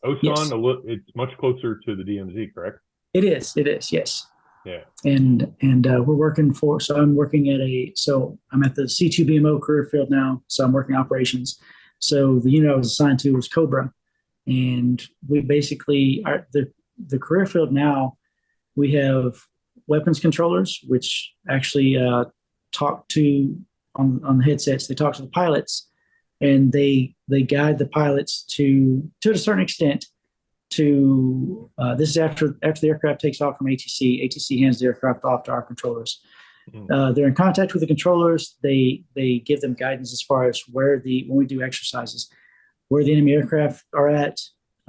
Osan, yes, it's much closer to the DMZ, correct? it is. It is. Yes. Yeah. And we're working so I'm at the C2 BMO career field now. So I'm working operations. So the unit I was assigned to was Cobra, and we basically the career field now. We have weapons controllers, which actually talk to on the headsets. They talk to the pilots, and they guide the pilots to a certain extent. This is after the aircraft takes off from ATC. ATC hands the aircraft off to our controllers. They're in contact with the controllers. They give them guidance as far as when we do exercises, where the enemy aircraft are at,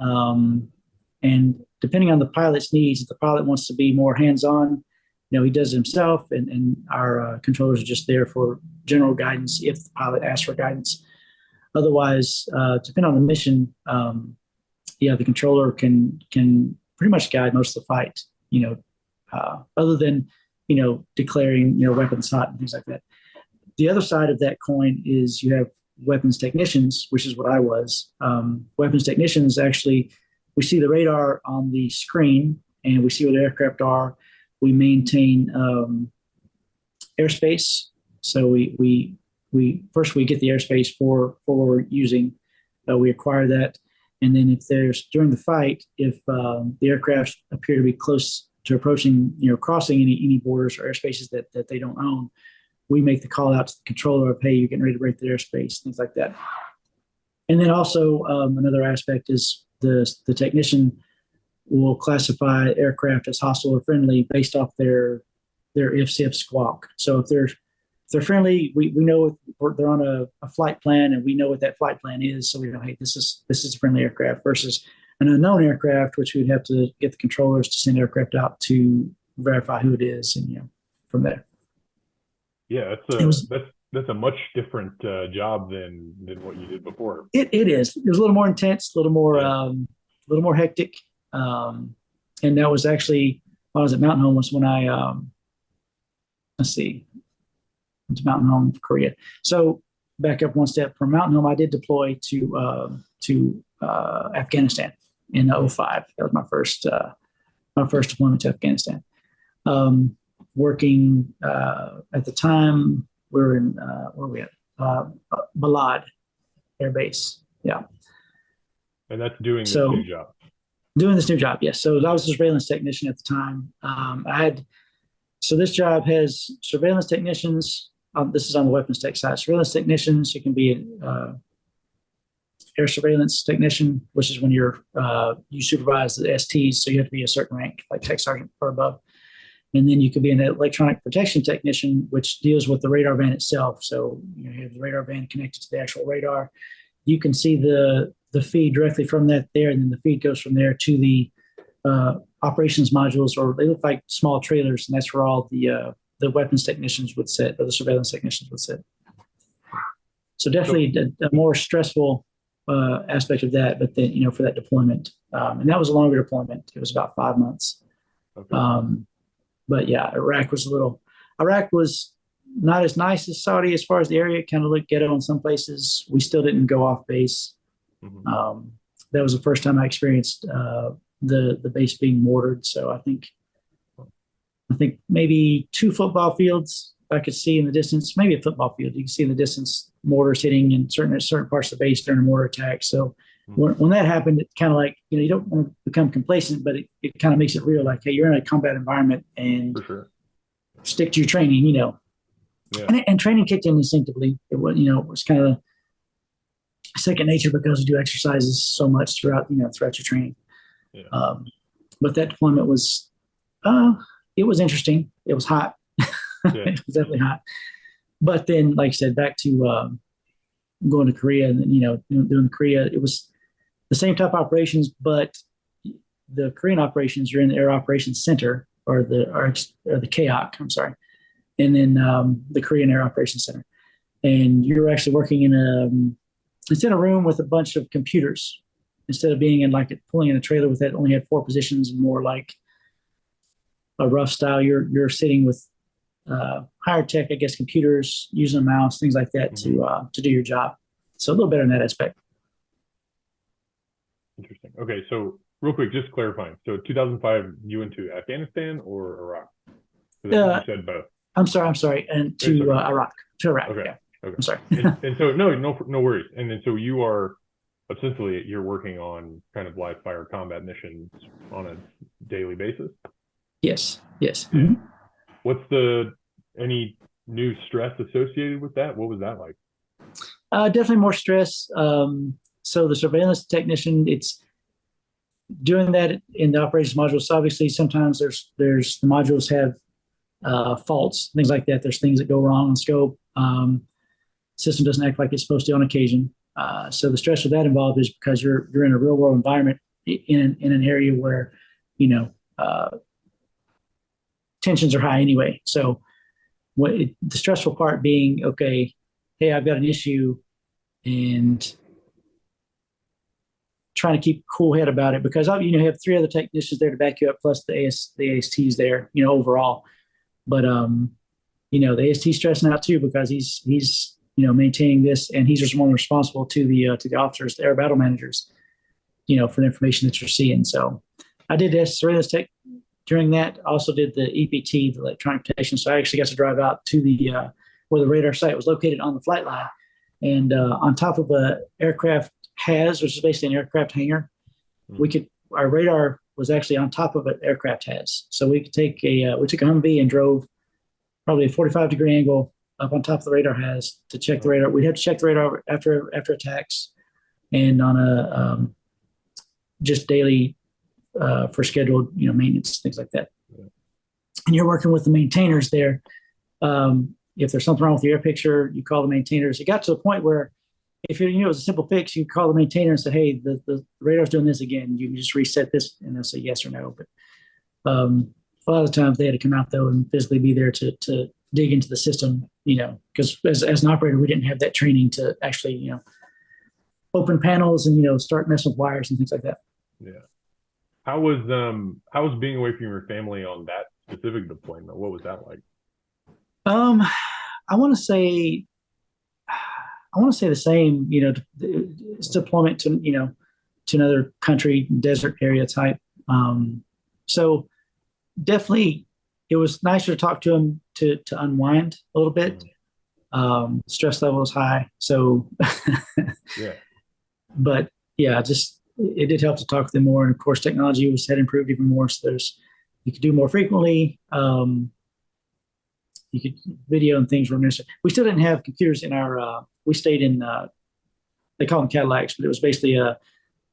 and depending on the pilot's needs, if the pilot wants to be more hands-on, he does it himself, and our controllers are just there for general guidance if the pilot asks for guidance. Otherwise, depending on the mission, the controller can pretty much guide most of the fight, other than, declaring, weapons hot and things like that. The other side of that coin is you have weapons technicians, which is what I was. Weapons technicians, actually, we see the radar on the screen and we see where the aircraft are. We maintain airspace. So we first we get the airspace for what we're using. We acquire that. And then if during the fight, if the aircraft appear to be close to approaching, crossing any borders or airspaces that they don't own, we make the call out to the controller of, hey, you're getting ready to break the airspace, things like that. And then also another aspect is the technician will classify aircraft as hostile or friendly based off their if-SIF squawk. So if they're friendly, we know they're on a flight plan, and we know what that flight plan is. So we know, hey, this is a friendly aircraft versus an unknown aircraft, which we'd have to get the controllers to send aircraft out to verify who it is, and from there. Yeah, that's a much different job than what you did before. It is. It was a little more intense, a little more hectic, and that was actually when I was at Mountain Home. Was when I let's see. To Mountain Home, Korea. So back up one step from Mountain Home, I did deploy to Afghanistan in 2005. That was my first deployment to Afghanistan. Working at the time, we were in where were we at? Balad Air Base. Yeah. And that's doing this new job. Doing this new job, yes. So I was a surveillance technician at the time. So this job has surveillance technicians. This is on the weapons tech side. Surveillance technicians, you can be an air surveillance technician, which is when you supervise the STs, so you have to be a certain rank, like tech sergeant or above. And then you could be an electronic protection technician, which deals with the radar van itself. So you have the radar van connected to the actual radar. You can see the feed directly from that there, and then the feed goes from there to the operations modules, or they look like small trailers, and that's where all the weapons technicians would sit, or the surveillance technicians would sit. So definitely a more stressful aspect of that, but then for that deployment, and that was a longer deployment. It was about 5 months. Okay. But yeah, Iraq was not as nice as Saudi as far as the area. It kind of looked ghetto in some places. We still didn't go off base. Mm-hmm. That was the first time I experienced the base being mortared. So I think maybe 2 football fields I could see in the distance, maybe a football field. You can see in the distance mortars hitting in certain parts of the base during a mortar attack. So when that happened, it kind of like, you don't want to become complacent, but it kind of makes it real. Like, hey, you're in a combat environment, and for sure, stick to your training, Yeah. And training kicked in instinctively. It was, it was kind of second nature because we do exercises so much throughout your training. Yeah. But that deployment was, it was interesting. It was hot. Yeah. It was definitely hot. But then, like I said, back to going to Korea and doing Korea, it was the same type of operations, but the Korean operations, you're in the Air Operations Center or the KOC, I'm sorry, and then the Korean Air Operations Center, and you're actually working in a room with a bunch of computers instead of being in pulling in a trailer with that only had 4 positions and more like a rough style. You're sitting with higher tech, I guess, computers, using a mouse, things like that to do your job. So a little better in that aspect. Interesting. Okay, so real quick, just clarifying. So 2005, you went to Afghanistan or Iraq? You said both. I'm sorry, and to Iraq. To Iraq. Okay. Yeah. Okay. I'm sorry. and so no worries. And then so you are essentially you're working on kind of live fire combat missions on a daily basis. Yes. Yes. Yeah. Mm-hmm. What's any new stress associated with that? What was that like? Definitely more stress. So the surveillance technician, it's doing that in the operations module. So obviously sometimes there's the modules have faults, things like that. There's things that go wrong in scope. System doesn't act like it's supposed to on occasion. So the stress with that involved is because you're in a real world environment in an area where, tensions are high anyway. So the stressful part being, okay, hey, I've got an issue, and trying to keep a cool head about it because you have 3 other technicians there to back you up, plus the ASTs there, overall. But the AST stressing out too because he's maintaining this, and he's just one responsible to the officers, the air battle managers, for the information that you're seeing. So I did this surveillance tech during that. Also did the EPT, the electronic protection. So I actually got to drive out to the where the radar site was located on the flight line, and on top of a aircraft has, which is basically an aircraft hangar, our radar was actually on top of an aircraft has. So we could take we took a Humvee and drove probably a 45-degree angle up on top of the radar has to check the radar. We'd have to check the radar after attacks and on a just daily for scheduled maintenance, things like that. Yeah. And you're working with the maintainers there. If there's something wrong with the air picture, you call the maintainers. It got to the point where if it was a simple fix, you call the maintainer and say, hey, the radar's doing this again. You can just reset this, and they'll say yes or no. But a lot of the times they had to come out, though, and physically be there to dig into the system, because as an operator, we didn't have that training to actually, open panels and, start messing with wires and things like that. Yeah. How was being away from your family on that specific deployment? What was that like? I want to say the same, it's deployment to another country, desert area type. So definitely it was nicer to talk to him to unwind a little bit. Stress level was high. So, yeah, but yeah, it did help to talk to them more. And of course, technology had improved even more. So you could do more frequently. You could video and things were necessary. We still didn't have computers in our, we stayed in, they call them Cadillacs, but it was basically a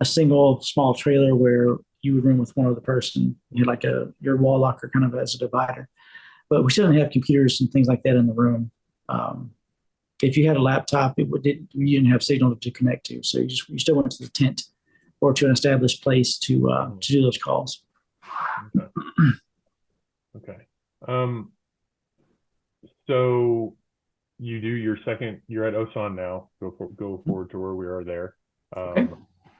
single small trailer where you would room with one other person, like your wall locker kind of as a divider. But we still didn't have computers and things like that in the room. If you had a laptop, you didn't have signal to connect to. So you still went to the tent or to an established place to do those calls. Okay. So you do your second, you're at Osan now, go forward to where we are there. Okay.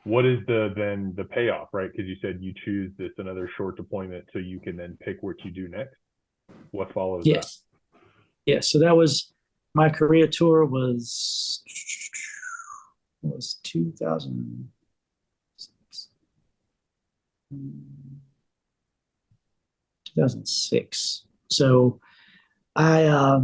What is the payoff, right? Because you said you choose another short deployment so you can then pick what you do next. What follows that? Yes. So that was my Korea tour was 2006. So I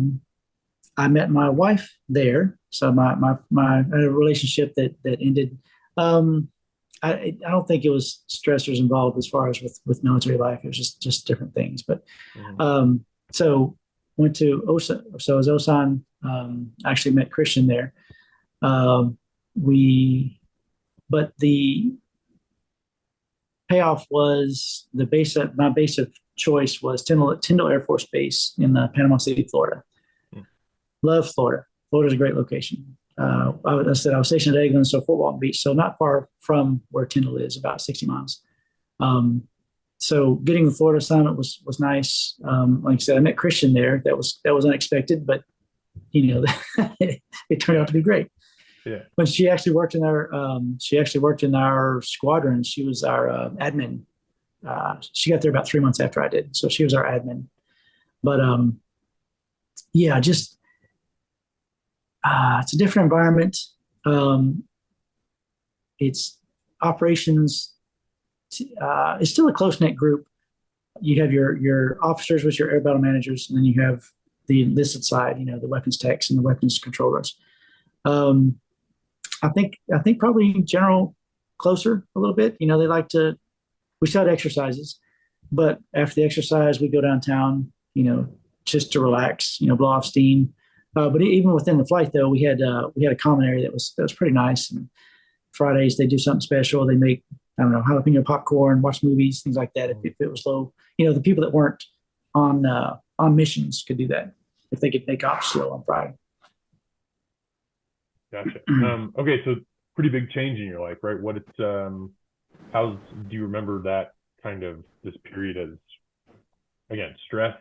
met my wife there. So my I had a relationship that ended. I don't think it was stressors involved as far as with military life. It was just different things. But so went to Osan. So as Osan, actually met Christian there. we, but the payoff was my base of choice was Tyndall Air Force Base in Panama City, Florida. Hmm. Love Florida. Florida's a great location. I said I was stationed at Egland, so Fort Walton Beach, so not far from where Tyndall is, about 60 miles. So getting the Florida assignment was nice. Like I said, I met Christian there. That was unexpected, but it turned out to be great. Yeah. When she actually worked in our squadron. She was our admin. She got there about 3 months after I did, so she was our admin. But yeah, just it's a different environment. It's operations. It's still a close knit group. You have your officers, which are air battle managers, and then you have the enlisted side, the weapons techs and the weapons controllers. I think probably in general closer a little bit. They like to. We still had exercises, but after the exercise, we go downtown, just to relax, blow off steam. But even within the flight, though, we had a common area that was pretty nice. And Fridays they do something special. They make, I don't know, jalapeno popcorn, watch movies, things like that. If it was low, the people that weren't on missions could do that if they could make off slow on Friday. Gotcha. Okay, so pretty big change in your life, right? What it's do you remember that kind of this period as, again, stress,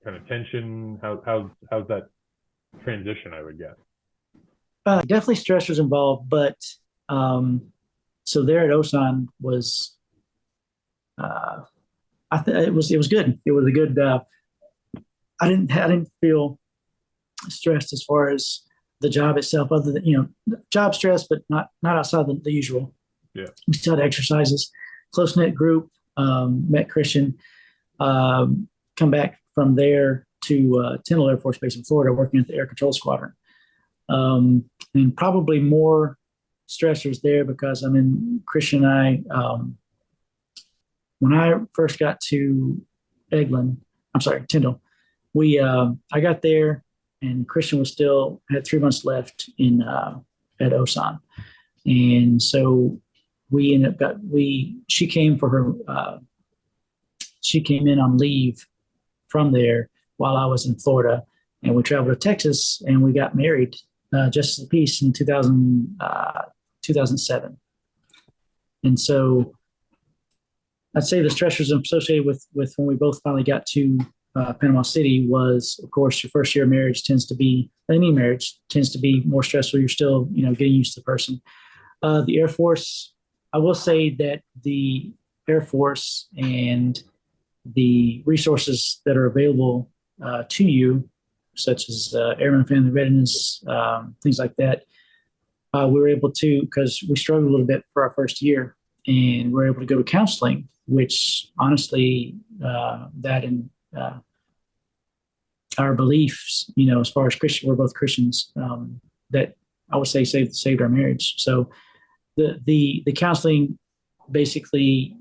kind of tension? How's that transition, I would guess? Definitely stressors involved, but so there at Osan was it was good. It was a good. I didn't feel stressed as far as the job itself, other than job stress, but not outside the usual. Yeah, we still had exercises, close knit group. Met Christian. Come back from there to Tyndall Air Force Base in Florida, working at the Air Control Squadron. And probably more stressors there because Christian and I, when I first got to Tyndall, I got there and Christian had 3 months left at Osan. And so we ended up she came for her, she came in on leave from there while I was in Florida, and we traveled to Texas and we got married, just as a piece in 2007. And so I'd say the stressors associated with when we both finally got to Panama City was, of course, your first year of marriage any marriage tends to be more stressful. You're still, getting used to the person. The Air Force, I will say that the Air Force and the resources that are available to you, such as Airman Family Readiness, things like that, we were able to, because we struggled a little bit for our first year, and we were able to go to counseling, which honestly, that and our beliefs, as far as Christian, we're both Christians, that I would say saved our marriage. So the counseling basically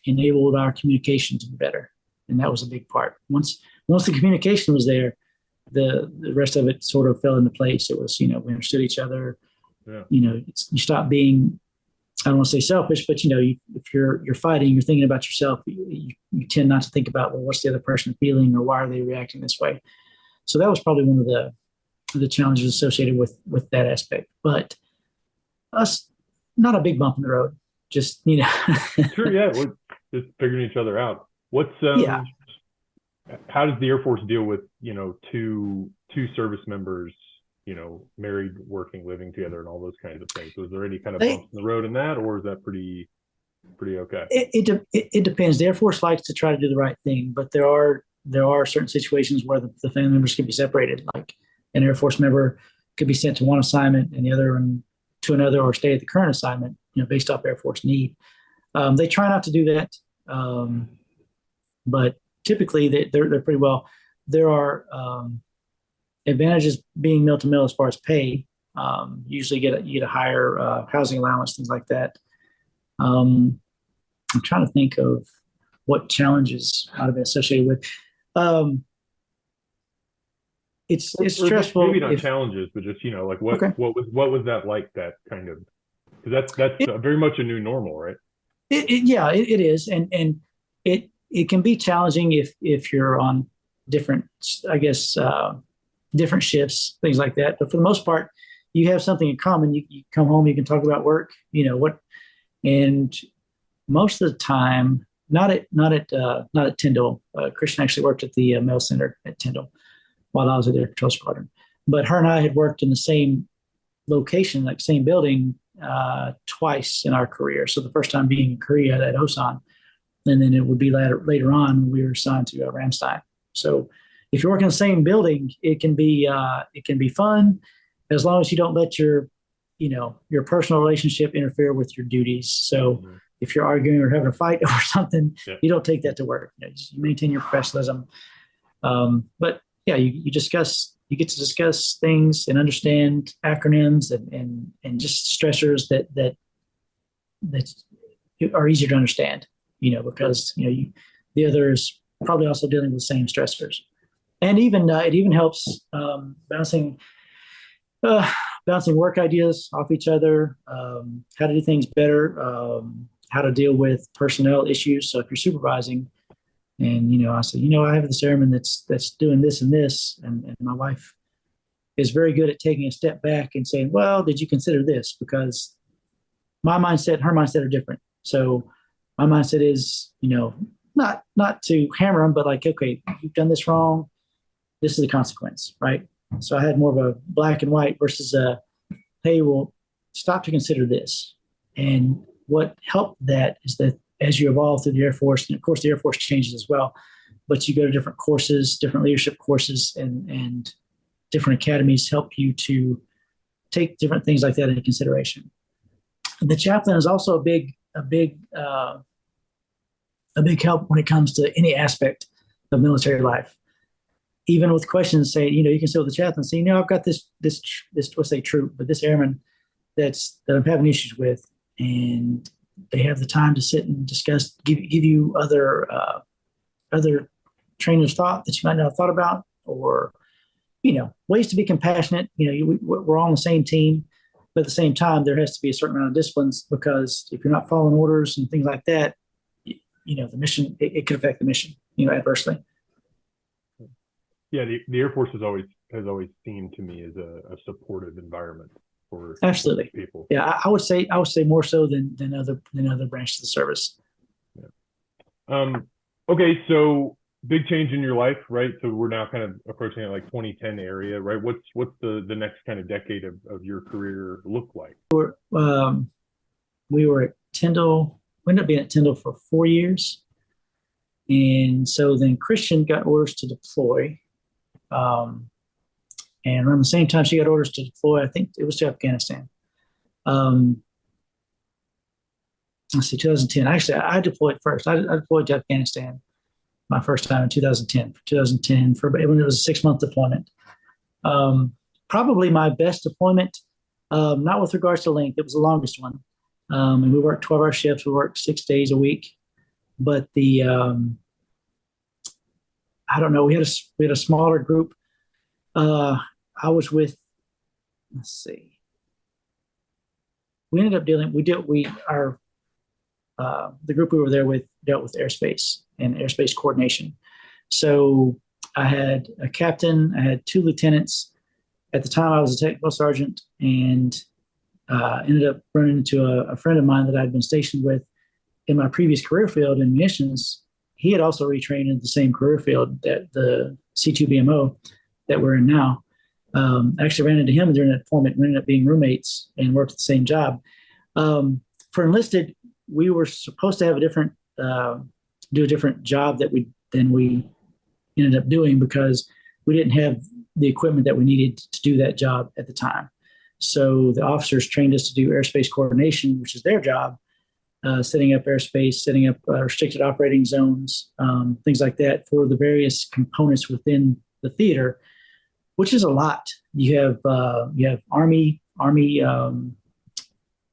enabled our communication to be better, and that was a big part. Once the communication was there, the rest of it sort of fell into place. It was, we understood each other. Yeah. You stop being, I don't want to say selfish, but if you're fighting, you're thinking about yourself. You tend not to think about, well, what's the other person feeling, or why are they reacting this way? So that was probably one of the challenges associated with that aspect. But us, not a big bump in the road. Just Sure, yeah, we're just figuring each other out. Yeah. How does the Air Force deal with two service members, married, working, living together, and all those kinds of things? Was there any kind of bumps in the road in that, or is that pretty okay? It depends. The Air Force likes to try to do the right thing, but there are certain situations where the family members can be separated. Like an Air Force member could be sent to one assignment and the other to another, or stay at the current assignment, based off Air Force need. They try not to do that, but typically they're pretty well. There are advantages being mill to mill as far as pay. Usually you get a higher housing allowance, things like that. I'm trying to think of what challenges might have been associated with. it's Or just stressful maybe not if challenges, but just, like okay. what was that like, that kind of, because that's very much a new normal, right? Yeah, it is, and it can be challenging if you're on different, I guess, different shifts, things like that. But for the most part, you have something in common. You come home, you can talk about work, what, and most of the time, not at Tyndall. Christian actually worked at the mail center at Tyndall while I was at the Air Patrol Squadron. But her and I had worked in the same location, like same building, twice in our career. So the first time being in Korea at Osan, and then it would be later on when we were assigned to Ramstein. So if you work in the same building, it can be fun as long as you don't let your personal relationship interfere with your duties. So Mhm. if you're arguing or having a fight over something, Yeah. you don't take that to work. You maintain your professionalism. But yeah, you get to discuss things and understand acronyms and just stressors that are easier to understand, because the other is probably also dealing with the same stressors. And even it even helps uh, bouncing work ideas off each other, how to do things better, how to deal with personnel issues. So if you're supervising, and I say, I have this airman that's doing this and this, and my wife is very good at taking a step back and saying, well, did you consider this? Because my mindset, her mindset are different. So my mindset is, not to hammer them, but like, okay, you've done this wrong. This is the consequence, right? So I had more of a black and white versus a, hey, well, stop to consider this. And what helped that is that as you evolve through the Air Force, and of course the Air Force changes as well, but you go to different courses, different leadership courses, and different academies help you to take different things like that into consideration. And the chaplain is also a big help when it comes to any aspect of military life. Even with questions, say, you can say with the chaplain, say, I've got this, let's say troop, but this airman that I'm having issues with, and they have the time to sit and discuss, give you other train of thought that you might not have thought about, or ways to be compassionate. We're all on the same team, but at the same time, there has to be a certain amount of disciplines, because if you're not following orders and things like that, the mission, it could affect the mission, adversely. Yeah, the Air Force has always seemed to me as a supportive environment for Absolutely people. Yeah, I would say more so than other branches of the service. Yeah. Okay, so big change in your life, right? So we're now kind of approaching it like 2010 area, right? What's the next kind of decade of your career look like? We were at Tyndall. We ended up being at Tyndall for 4 years, and so then Christian got orders to deploy. And around the same time she got orders to deploy, I think it was to Afghanistan. Let's see, 2010. Actually, I deployed first. I deployed to Afghanistan my first time in 2010. For 2010, when it was a 6-month deployment. Probably my best deployment, not with regards to length. It was the longest one. And we worked 12-hour shifts. We worked 6 days a week. But I don't know. We had a smaller group. I was with. Let's see. We ended up the group we were there with dealt with airspace and airspace coordination. So I had a captain. I had 2 lieutenants. At the time, I was a technical sergeant, and ended up running into a friend of mine that I'd been stationed with in my previous career field in munitions. He had also retrained in the same career field, that the C2BMO that we're in now. Actually ran into him during that deployment. We ended up being roommates and worked the same job. For enlisted, we were supposed to have do a different job than we ended up doing, because we didn't have the equipment that we needed to do that job at the time. So the officers trained us to do airspace coordination, which is their job, setting up airspace, setting up restricted operating zones, things like that for the various components within the theater, which is a lot. You have Army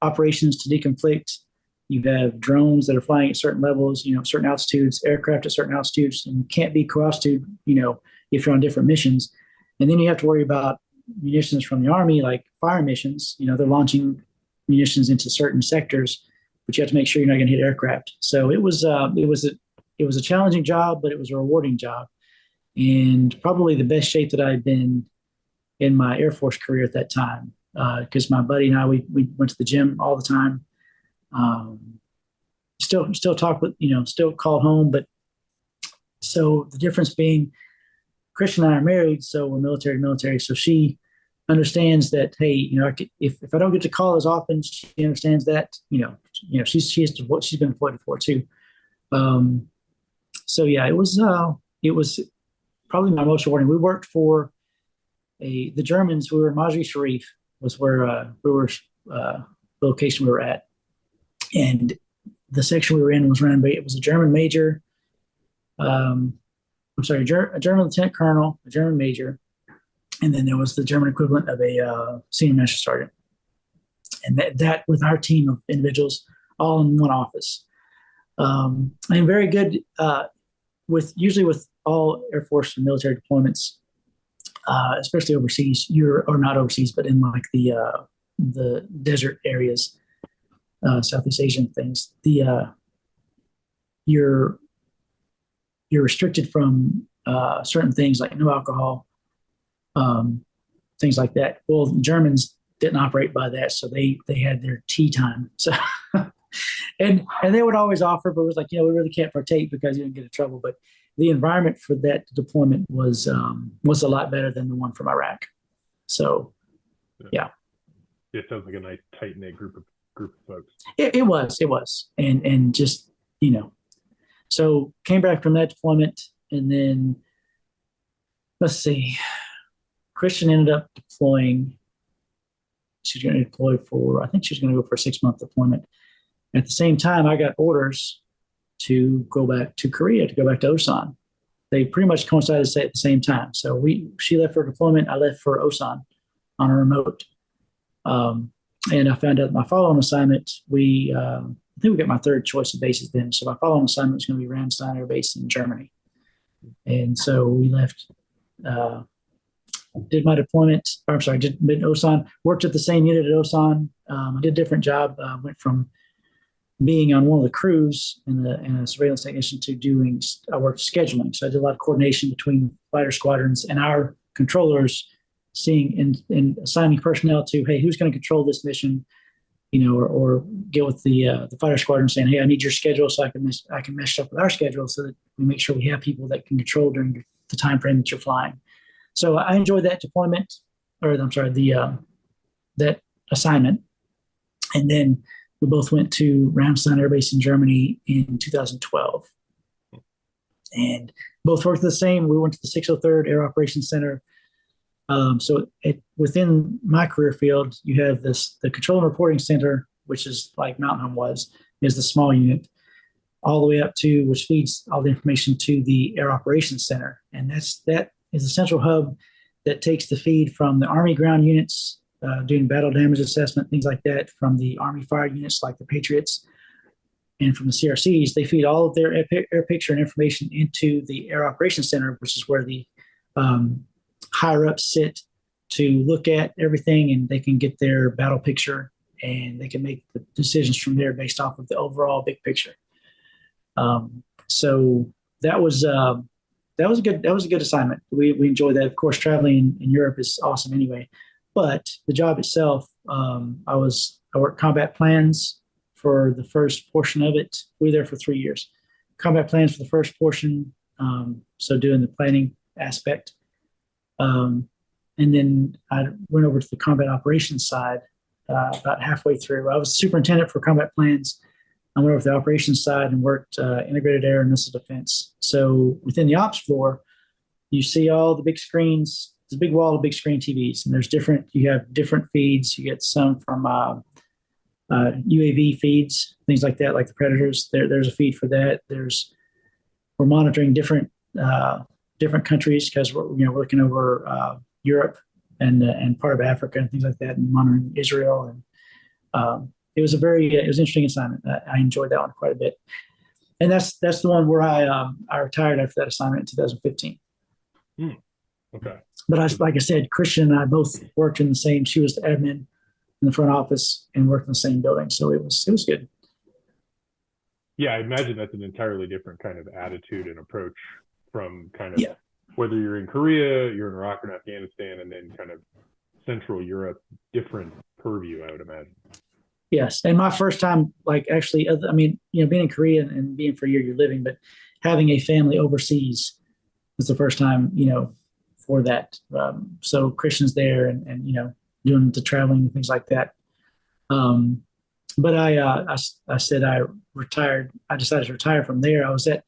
operations to deconflict. You have drones that are flying at certain levels, certain altitudes, aircraft at certain altitudes, and you can't be cross-tube, if you're on different missions. And then you have to worry about munitions from the Army, like fire missions. They're launching munitions into certain sectors, but you have to make sure you're not going to hit aircraft. So it was a challenging job, but it was a rewarding job, and probably the best shape that I'd been in my Air Force career at that time. Because my buddy and I, we went to the gym all the time. Still talk with, still call home, but so the difference being Christian and I are married, so we're military to military. So she understands that, hey, if I don't get to call as often, she understands that, she's been employed before too. So yeah, it was probably my most rewarding. We worked for the Germans. We were in Mazar-i Sharif was where the location we were at, and the section we were in was ran by, it was a German major. I'm sorry, a German lieutenant colonel, a German major, and then there was the German equivalent of a senior master sergeant. And that with our team of individuals all in one office. And very good usually with all Air Force and military deployments, especially overseas, or not overseas, but in like the desert areas, Southeast Asian things. You're restricted from certain things like no alcohol, things like that. Well, the Germans didn't operate by that, so they had their tea time. So, and they would always offer, but it was like, we really can't partake because you didn't get in trouble. But the environment for that deployment was a lot better than the one from Iraq. So, yeah. It sounds like a nice tight knit group of folks. It was, and just so came back from that deployment, and then let's see, Christian ended up deploying. She's going to deploy I think she's going to go for a 6-month deployment. At the same time, I got orders to go back to Korea, to go back to Osan. They pretty much coincided at the same time. So she left for deployment, I left for Osan on a remote. And I found out my follow-on assignment, I think we got my third choice of bases then. So my follow-on assignment was going to be Ramstein Air Base in Germany. And so we left, did my deployment, did Osan, worked at the same unit at Osan. I did a different job. Went from being on one of the crews and a surveillance technician to I worked scheduling. So I did a lot of coordination between fighter squadrons and our controllers, seeing and assigning personnel to, hey, who's going to control this mission, or get with the fighter squadron saying, hey, I need your schedule so I can mesh up with our schedule so that we make sure we have people that can control during the time frame that you're flying. So I enjoyed that deployment, that assignment. And then we both went to Ramstein Air Base in Germany in 2012. And both worked the same. We went to the 603rd Air Operations Center. So within my career field, you have the Control and Reporting Center, which is like Mountain Home is the small unit, all the way up to, which feeds all the information to the Air Operations Center. And that is a central hub that takes the feed from the Army ground units, doing battle damage assessment, things like that, from the Army fire units like the Patriots, and from the CRCs. They feed all of their air picture and information into the Air Operations Center, which is where the higher ups sit to look at everything, and they can get their battle picture, and they can make the decisions from there based off of the overall big picture. So that was a good assignment. We enjoyed that. Of course, traveling in Europe is awesome anyway. But the job itself, I worked combat plans for the first portion of it. We were there for 3 years. Combat plans for the first portion, so doing the planning aspect. And then I went over to the combat operations side about halfway through. I was superintendent for combat plans. I went over to the operations side and worked integrated air and missile defense. So within the ops floor, you see all the big screens. There's a big wall of big screen TVs, and you have different feeds. You get some from UAV feeds, things like that, like the Predators. There's a feed for that. We're monitoring different countries because we're looking over Europe and part of Africa and things like that, and monitoring Israel. And it was an interesting assignment. I enjoyed that one quite a bit. And that's the one where I retired after that assignment in 2015. Okay. But like I said, Christian and I both worked in the same. She was the admin in the front office and worked in the same building, so it was good. Yeah, I imagine that's an entirely different kind of attitude and approach from kind of Yeah. whether you're in Korea, you're in Iraq or Afghanistan, and then kind of Central Europe, different purview, I would imagine. Yes, and my first time, like actually, I mean, being in Korea and being for a year you're living, but having a family overseas was the first time, for that. So Christian's there, and doing the traveling and things like that. Um, but I said I retired. I decided to retire from there. I was a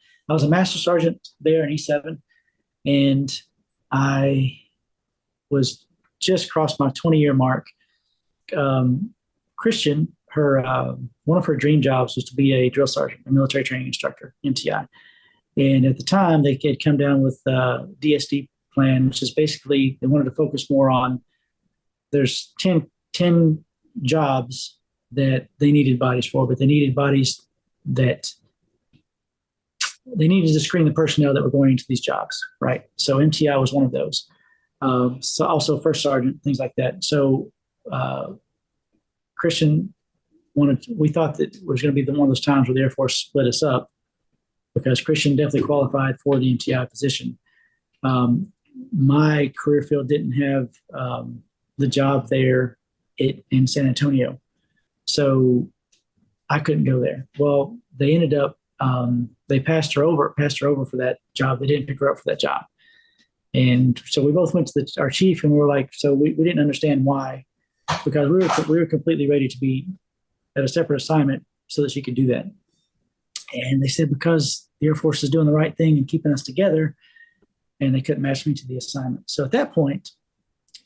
master sergeant there in E7, and I was just crossed my 20-year mark. Christian, her one of her dream jobs was to be a drill sergeant, a military training instructor, MTI. And at the time, they had come down with DSD plan, which is basically they wanted to focus more on there's 10 jobs that they needed bodies for, but they needed bodies that they needed to screen the personnel that were going into these jobs, right? So MTI was one of those. So also first sergeant, things like that. So Christian we thought that it was going to be one of those times where the Air Force split us up because Christian definitely qualified for the MTI position. My career field didn't have the job there in San Antonio. So I couldn't go there. Well, they ended up, they passed her over for that job. They didn't pick her up for that job. And so we both went to our chief and we were like, so we didn't understand why, because we were completely ready to be at a separate assignment so that she could do that. And they said, because the Air Force is doing the right thing and keeping us together, and they couldn't match me to the assignment. So at that point,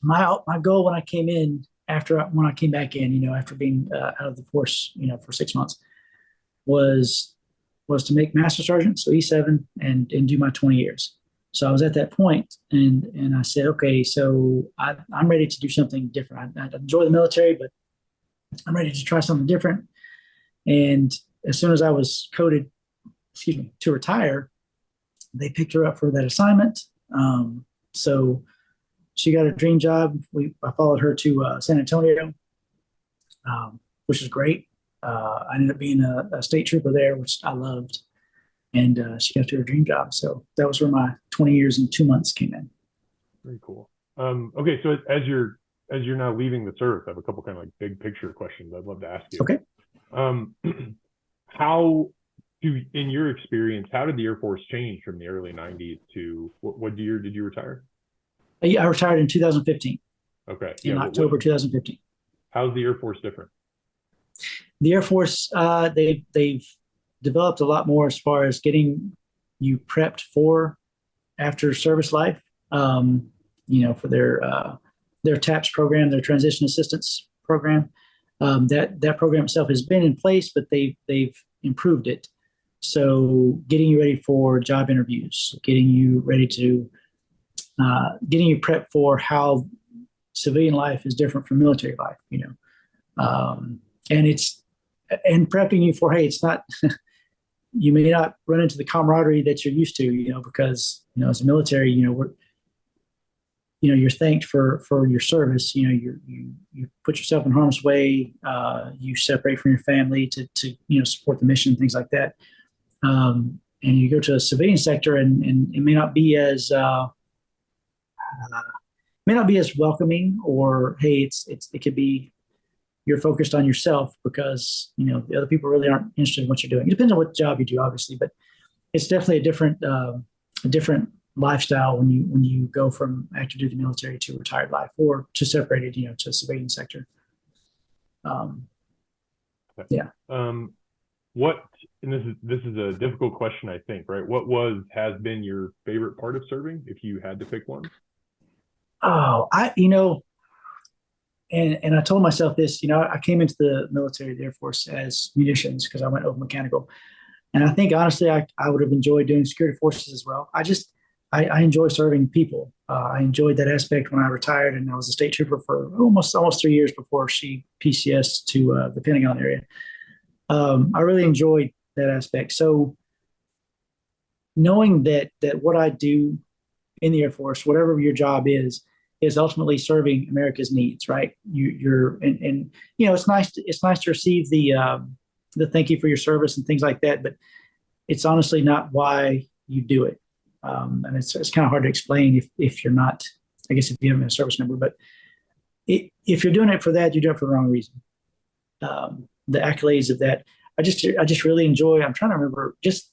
my goal when I came in, when I came back in, after being out of the force, for 6 months, was to make master sergeant, so E7, and do my 20 years. So I was at that point, and I said, okay, so I'm ready to do something different. I enjoy the military, but I'm ready to try something different. And as soon as I was coded, to retire, they picked her up for that assignment. So she got a dream job. I followed her to San Antonio, which is great. I ended up being a state trooper there, which I loved. And she got to her dream job. So that was where my 20 years and 2 months came in. Very cool. Okay, so as you're now leaving the service, I have a couple kind of like big picture questions I'd love to ask you. Okay. In your experience, how did the Air Force change from the early 90s to what year did you retire? I retired in 2015. Okay. In October 2015. How's the Air Force different? The Air Force, they've developed a lot more as far as getting you prepped for after service life. For their TAPS program, their transition assistance program. That program itself has been in place, but they've improved it. So getting you ready for job interviews, getting you prepped for how civilian life is different from military life, and prepping you for, hey, it's not, you may not run into the camaraderie that you're used to, because, as a military, you're thanked for your service. You put yourself in harm's way. You separate from your family to support the mission, things like that. And you go to a civilian sector, and it may not be as welcoming, or hey, it could be you're focused on yourself because the other people really aren't interested in what you're doing. It depends on what job you do, obviously, but it's definitely a different lifestyle when you go from active duty military to retired life, or to separated, to a civilian sector. Yeah. And this is a difficult question, I think, right? What has been your favorite part of serving, if you had to pick one? Oh, and I told myself this, I came into the military, the Air Force, as munitions because I went over mechanical. And I think, honestly, I would have enjoyed doing security forces as well. I enjoy serving people. I enjoyed that aspect when I retired, and I was a state trooper for almost 3 years before she PCS to the Pentagon area. I really enjoyed that aspect. So knowing that what I do in the Air Force, whatever your job is ultimately serving America's needs, right? And it's nice to receive the thank you for your service and things like that, but it's honestly not why you do it. And it's kind of hard to explain if you're not, I guess, if you haven't been a service member, but if you're doing it for that, you're doing it for the wrong reason. The accolades of that, I just really enjoy. I'm trying to remember just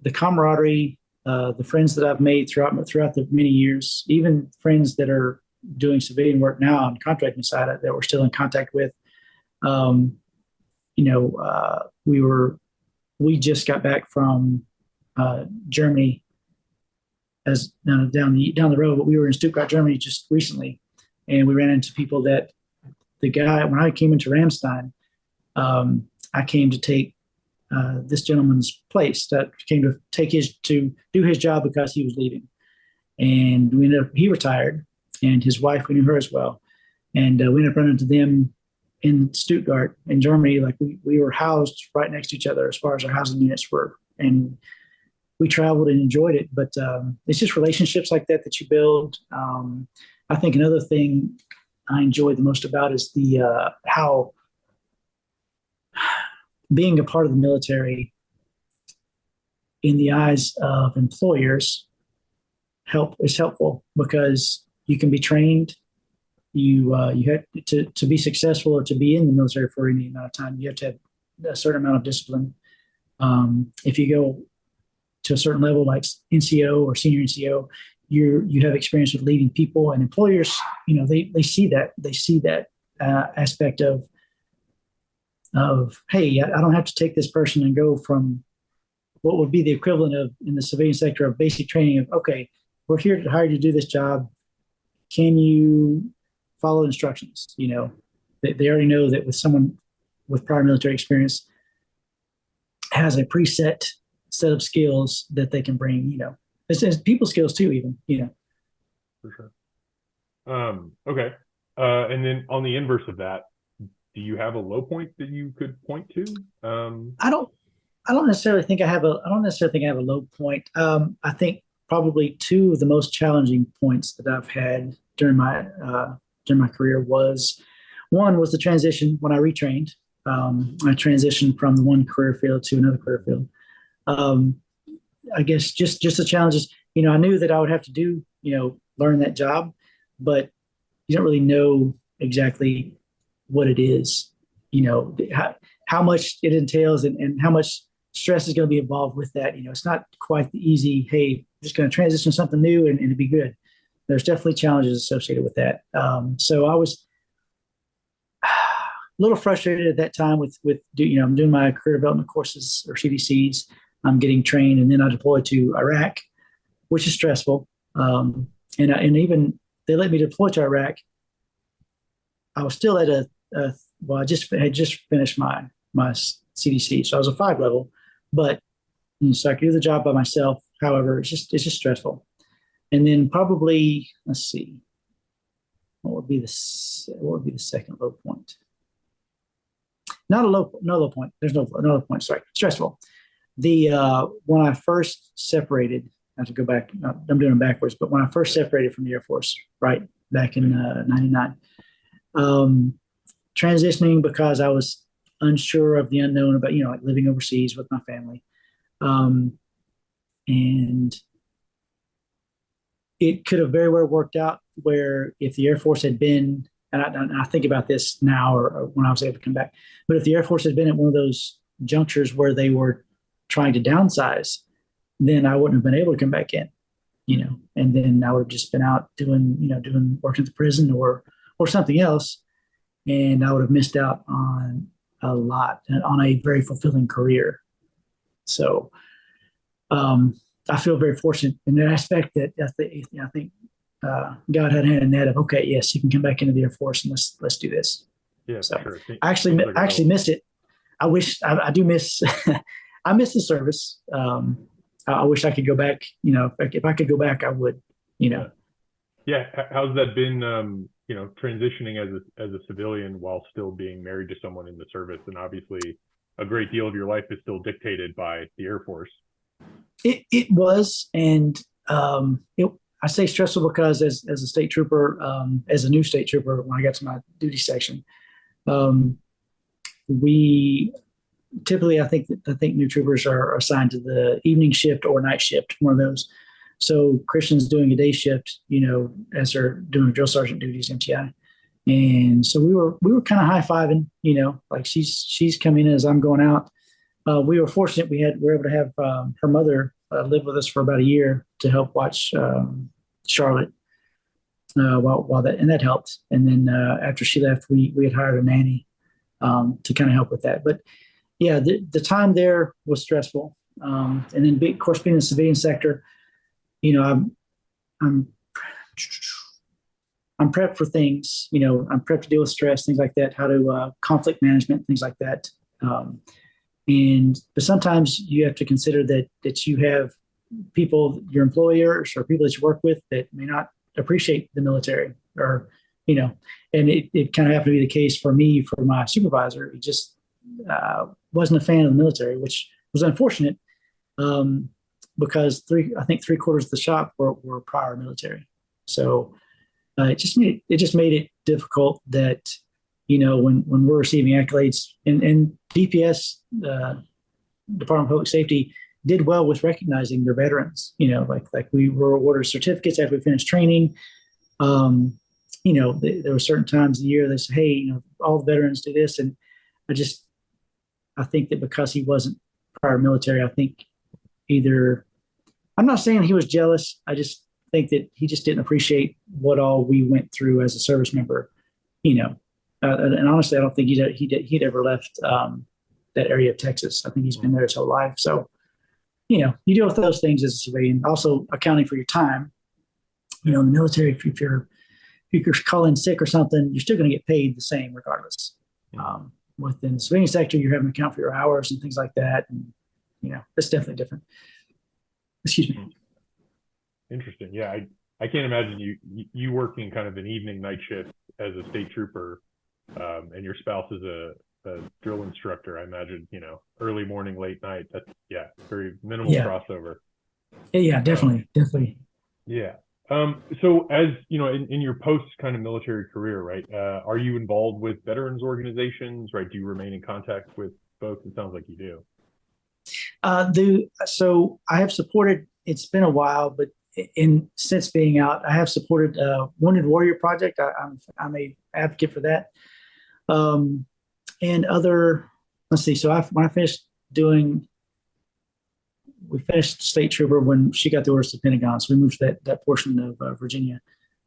the camaraderie, the friends that I've made throughout the many years, even friends that are doing civilian work now on the contracting side that we're still in contact with. We just got back from Germany as down the road, but we were in Stuttgart, Germany just recently, and we ran into people that the guy, when I came into Ramstein, I came to take this gentleman's place that came to do his job because he was leaving. And he retired, and his wife, we knew her as well. And we ended up running into them in Stuttgart in Germany. Like we were housed right next to each other as far as our housing units were. And we traveled and enjoyed it, but it's just relationships like that you build. I think another thing I enjoy the most about is the how being a part of the military in the eyes of employers is helpful because you can be trained. You have to be successful or to be in the military for any amount of time. You have to have a certain amount of discipline. If you go to a certain level, like NCO or senior NCO, you have experience with leading people, and employers, they see that aspect of hey, I don't have to take this person and go from what would be the equivalent of in the civilian sector of basic training of, okay, we're here to hire you to do this job. Can you follow instructions? They already know that with someone with prior military experience has a preset set of skills that they can bring, it's people skills too, even, For sure. Okay. And then on the inverse of that, do you have a low point that you could point to? I don't necessarily think I have a low point. I think probably two of the most challenging points that I've had during my career was the transition when I retrained. I transitioned from the one career field to another career field. I guess just the challenges, I knew that I would have to do, learn that job, but you don't really know exactly what it is, how much it entails and how much stress is going to be involved with that. It's not quite the easy, hey, just going to transition to something new and it'll be good. There's definitely challenges associated with that. So I was a little frustrated at that time with I'm doing my career development courses or CDCs. I'm getting trained, and then I deployed to Iraq, which is stressful. And even they let me deploy to Iraq. I was still at I had just finished my CDC, so I was a 5 level, but so I could do the job by myself. However, it's just stressful. And then probably, let's see, what would be the second low point? No low point. There's no low point. Sorry, stressful. When I first separated, I have to go back. I'm doing it backwards, but when I first separated from the Air Force, right back in '99, transitioning because I was unsure of the unknown about like living overseas with my family, and it could have very well worked out where if the Air Force had been, and I think about this now or when I was able to come back, but if the Air Force had been at one of those junctures where they were trying to downsize, then I wouldn't have been able to come back in, and then I would have just been out doing working at the prison or something else. And I would have missed out on a lot and on a very fulfilling career. So I feel very fortunate in that aspect that I think God had a hand in that of, okay, yes, you can come back into the Air Force and let's do this. Yeah, so sure. I actually missed it. I do miss I miss the service. I wish I could go back. If I could go back, I would. Yeah. How's that been? Transitioning as a civilian while still being married to someone in the service, and obviously a great deal of your life is still dictated by the Air Force. It was, and I say stressful because as a state trooper, as a new state trooper, when I got to my duty section, um, we typically, I think new troopers are assigned to the evening shift or night shift, one of those. So Christian's doing a day shift, as they're doing drill sergeant duties, MTI. And so we were kind of high fiving, like she's coming in as I'm going out. We were fortunate we were able to have her mother live with us for about a year to help watch Charlotte while that helped. And then after she left, we had hired a nanny to kind of help with that. But yeah, the time there was stressful. And then, of course, being in the civilian sector, I'm I'm prepped for things. I'm prepped to deal with stress, things like that. How to conflict management, things like that. But sometimes you have to consider that you have people, your employers or people that you work with, that may not appreciate the military, or and it kind of happened to be the case for me, for my supervisor. He just wasn't a fan of the military, which was unfortunate, because I think three-quarters of the shop were prior military. So it just made it difficult that, when we're receiving accolades, and DPS, Department of Public Safety, did well with recognizing their veterans. Like we were awarded certificates after we finished training. There were certain times of the year they say, hey, all the veterans do this. And I think that because he wasn't prior military, I think I'm not saying he was jealous. I just think that he just didn't appreciate what all we went through as a service member, and honestly, I don't think he'd ever left that area of Texas. I think he's been there his whole life. So, you deal with those things as a civilian. Also, accounting for your time. In the military, if you're calling sick or something, you're still going to get paid the same regardless. Within the civilian sector, you're having to account for your hours and things like that, and it's definitely different. Excuse me. Interesting. Yeah, I can't imagine you working kind of an evening night shift as a state trooper, and your spouse is a drill instructor. I imagine, early morning, late night. That's very minimal crossover. Yeah, definitely. Yeah. So as in your post kind of military career, right? Are you involved with veterans organizations, right? Do you remain in contact with folks? It sounds like you do. So I have supported. It's been a while, but since being out, I have supported Wounded Warrior Project. I'm a advocate for that. And other. Let's see. So when I finished we finished State Trooper when she got the orders to the Pentagon. So we moved to that portion of Virginia.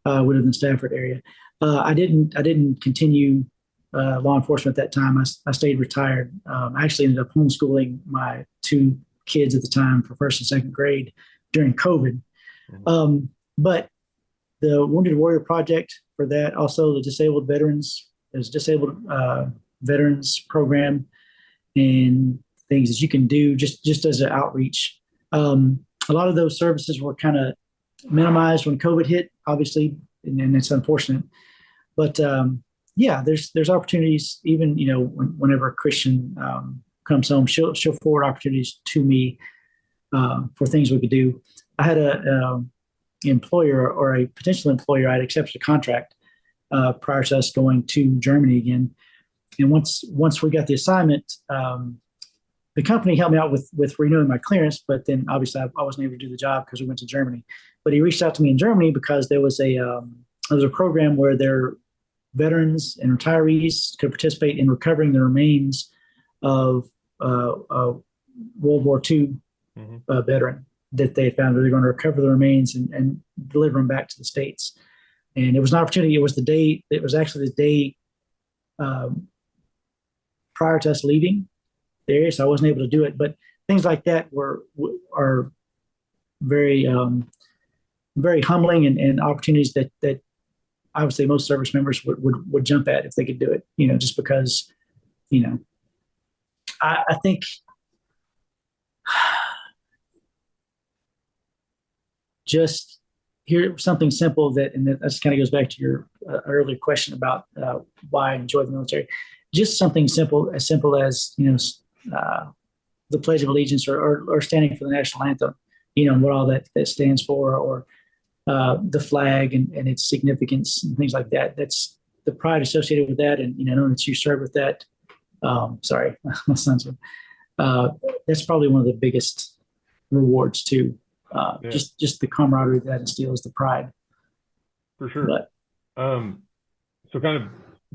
We lived in the Stafford area. I didn't continue law enforcement at that time. I stayed retired. I actually ended up homeschooling my two kids at the time for first and second grade during COVID. But the Wounded Warrior Project, for that, also the disabled veterans, there's a disabled veterans program and things that you can do just as an outreach. A lot of those services were kind of minimized when COVID hit, obviously, and it's unfortunate. But there's opportunities. Even whenever a Christian comes home, she'll forward opportunities to me for things we could do. I had a employer or a potential employer. I'd accepted a contract prior to us going to Germany again. And once we got the assignment, the company helped me out with renewing my clearance, but then obviously I wasn't able to do the job because we went to Germany. But he reached out to me in Germany because there was a program where their veterans and retirees could participate in recovering the remains of World War II veteran that they found. They're going to recover the remains and deliver them back to the States. And it was an opportunity. It was actually the day prior to us leaving the area, so I wasn't able to do it. But things like that are very very humbling and opportunities that I would say most service members would jump at if they could do it. Just because I think just hear something simple and that just kind of goes back to your earlier question about why I enjoy the military. Just something simple as the Pledge of Allegiance or standing for the national anthem. what all that stands for, or the flag and its significance and things like that. That's the pride associated with that, and knowing that you served with that. Sorry, my son's. That's probably one of the biggest rewards too. Yeah, Just the camaraderie that instills, the pride. for sure. But So kind of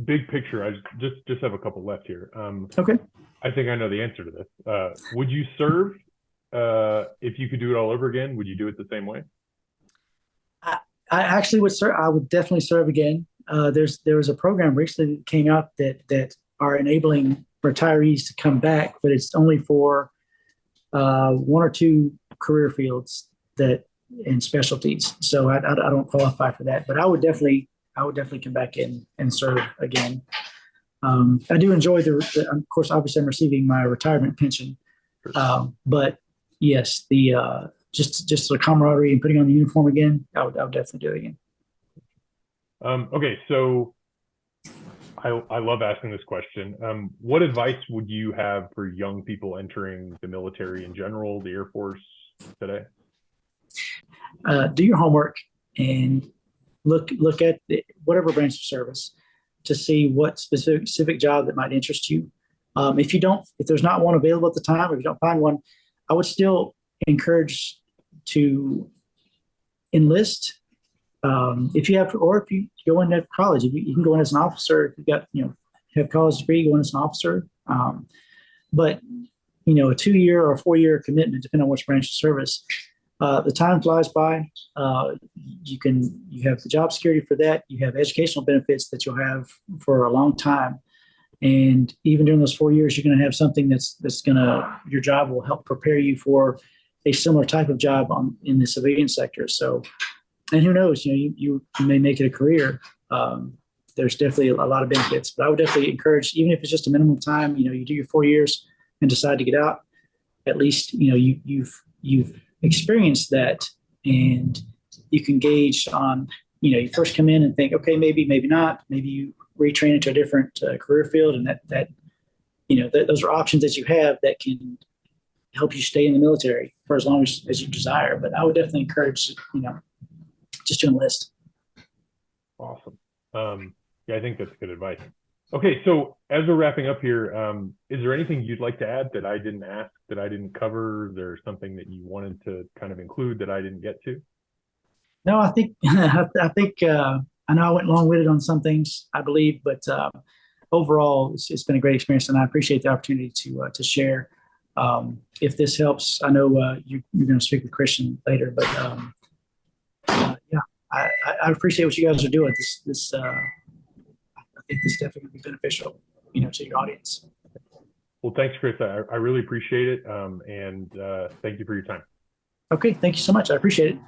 big picture, I just have a couple left here. okay. I think I know the answer to this. Would you serve if you could do it all over again? Would you do it the same way? I actually would serve. I would definitely serve again. There was a program recently that came out that are enabling retirees to come back, but it's only for one or two career fields that and specialties. So I don't qualify for that, but I would definitely come back in and serve again. I do enjoy of course, obviously I'm receiving my retirement pension, but yes, the just the camaraderie and putting on the uniform again, I would definitely do it again. Okay, so I love asking this question. What advice would you have for young people entering the military in general, the Air Force today? Do your homework and look at whatever branch of service to see what specific job that might interest you. If there's not one available at the time, or if you don't find one, I would still encourage to enlist. If you go into college, you can go in as an officer. If you got have a college degree, go in as an officer. But a 2-year or 4-year commitment, depending on which branch of service. The time flies by. You have the job security for that. You have educational benefits that you'll have for a long time. And even during those 4 years, you're going to have something your job will help prepare you for a similar type of job in the civilian sector. So, and who knows, you may make it a career. There's definitely a lot of benefits, but I would definitely encourage, even if it's just a minimum time, you do your 4 years and decide to get out, at least, you've experienced that, and you can gauge on, you first come in and think, okay, maybe not, maybe you retrain into a different career field, and those are options that you have that can help you stay in the military for as long as you desire. But I would definitely encourage, just to enlist. Awesome. Yeah, I think that's good advice. Okay, so as we're wrapping up here, is there anything you'd like to add that I didn't ask, that I didn't cover? Is there something that you wanted to kind of include that I didn't get to? No, I think I know I went long-winded on some things, I believe, but overall, it's been a great experience, and I appreciate the opportunity to share. If this helps, I know you're going to speak with Christian later, but yeah, I appreciate what you guys are doing. I think this definitely be beneficial, to your audience. Well, thanks, Chris. I really appreciate it, and thank you for your time. Okay, thank you so much. I appreciate it.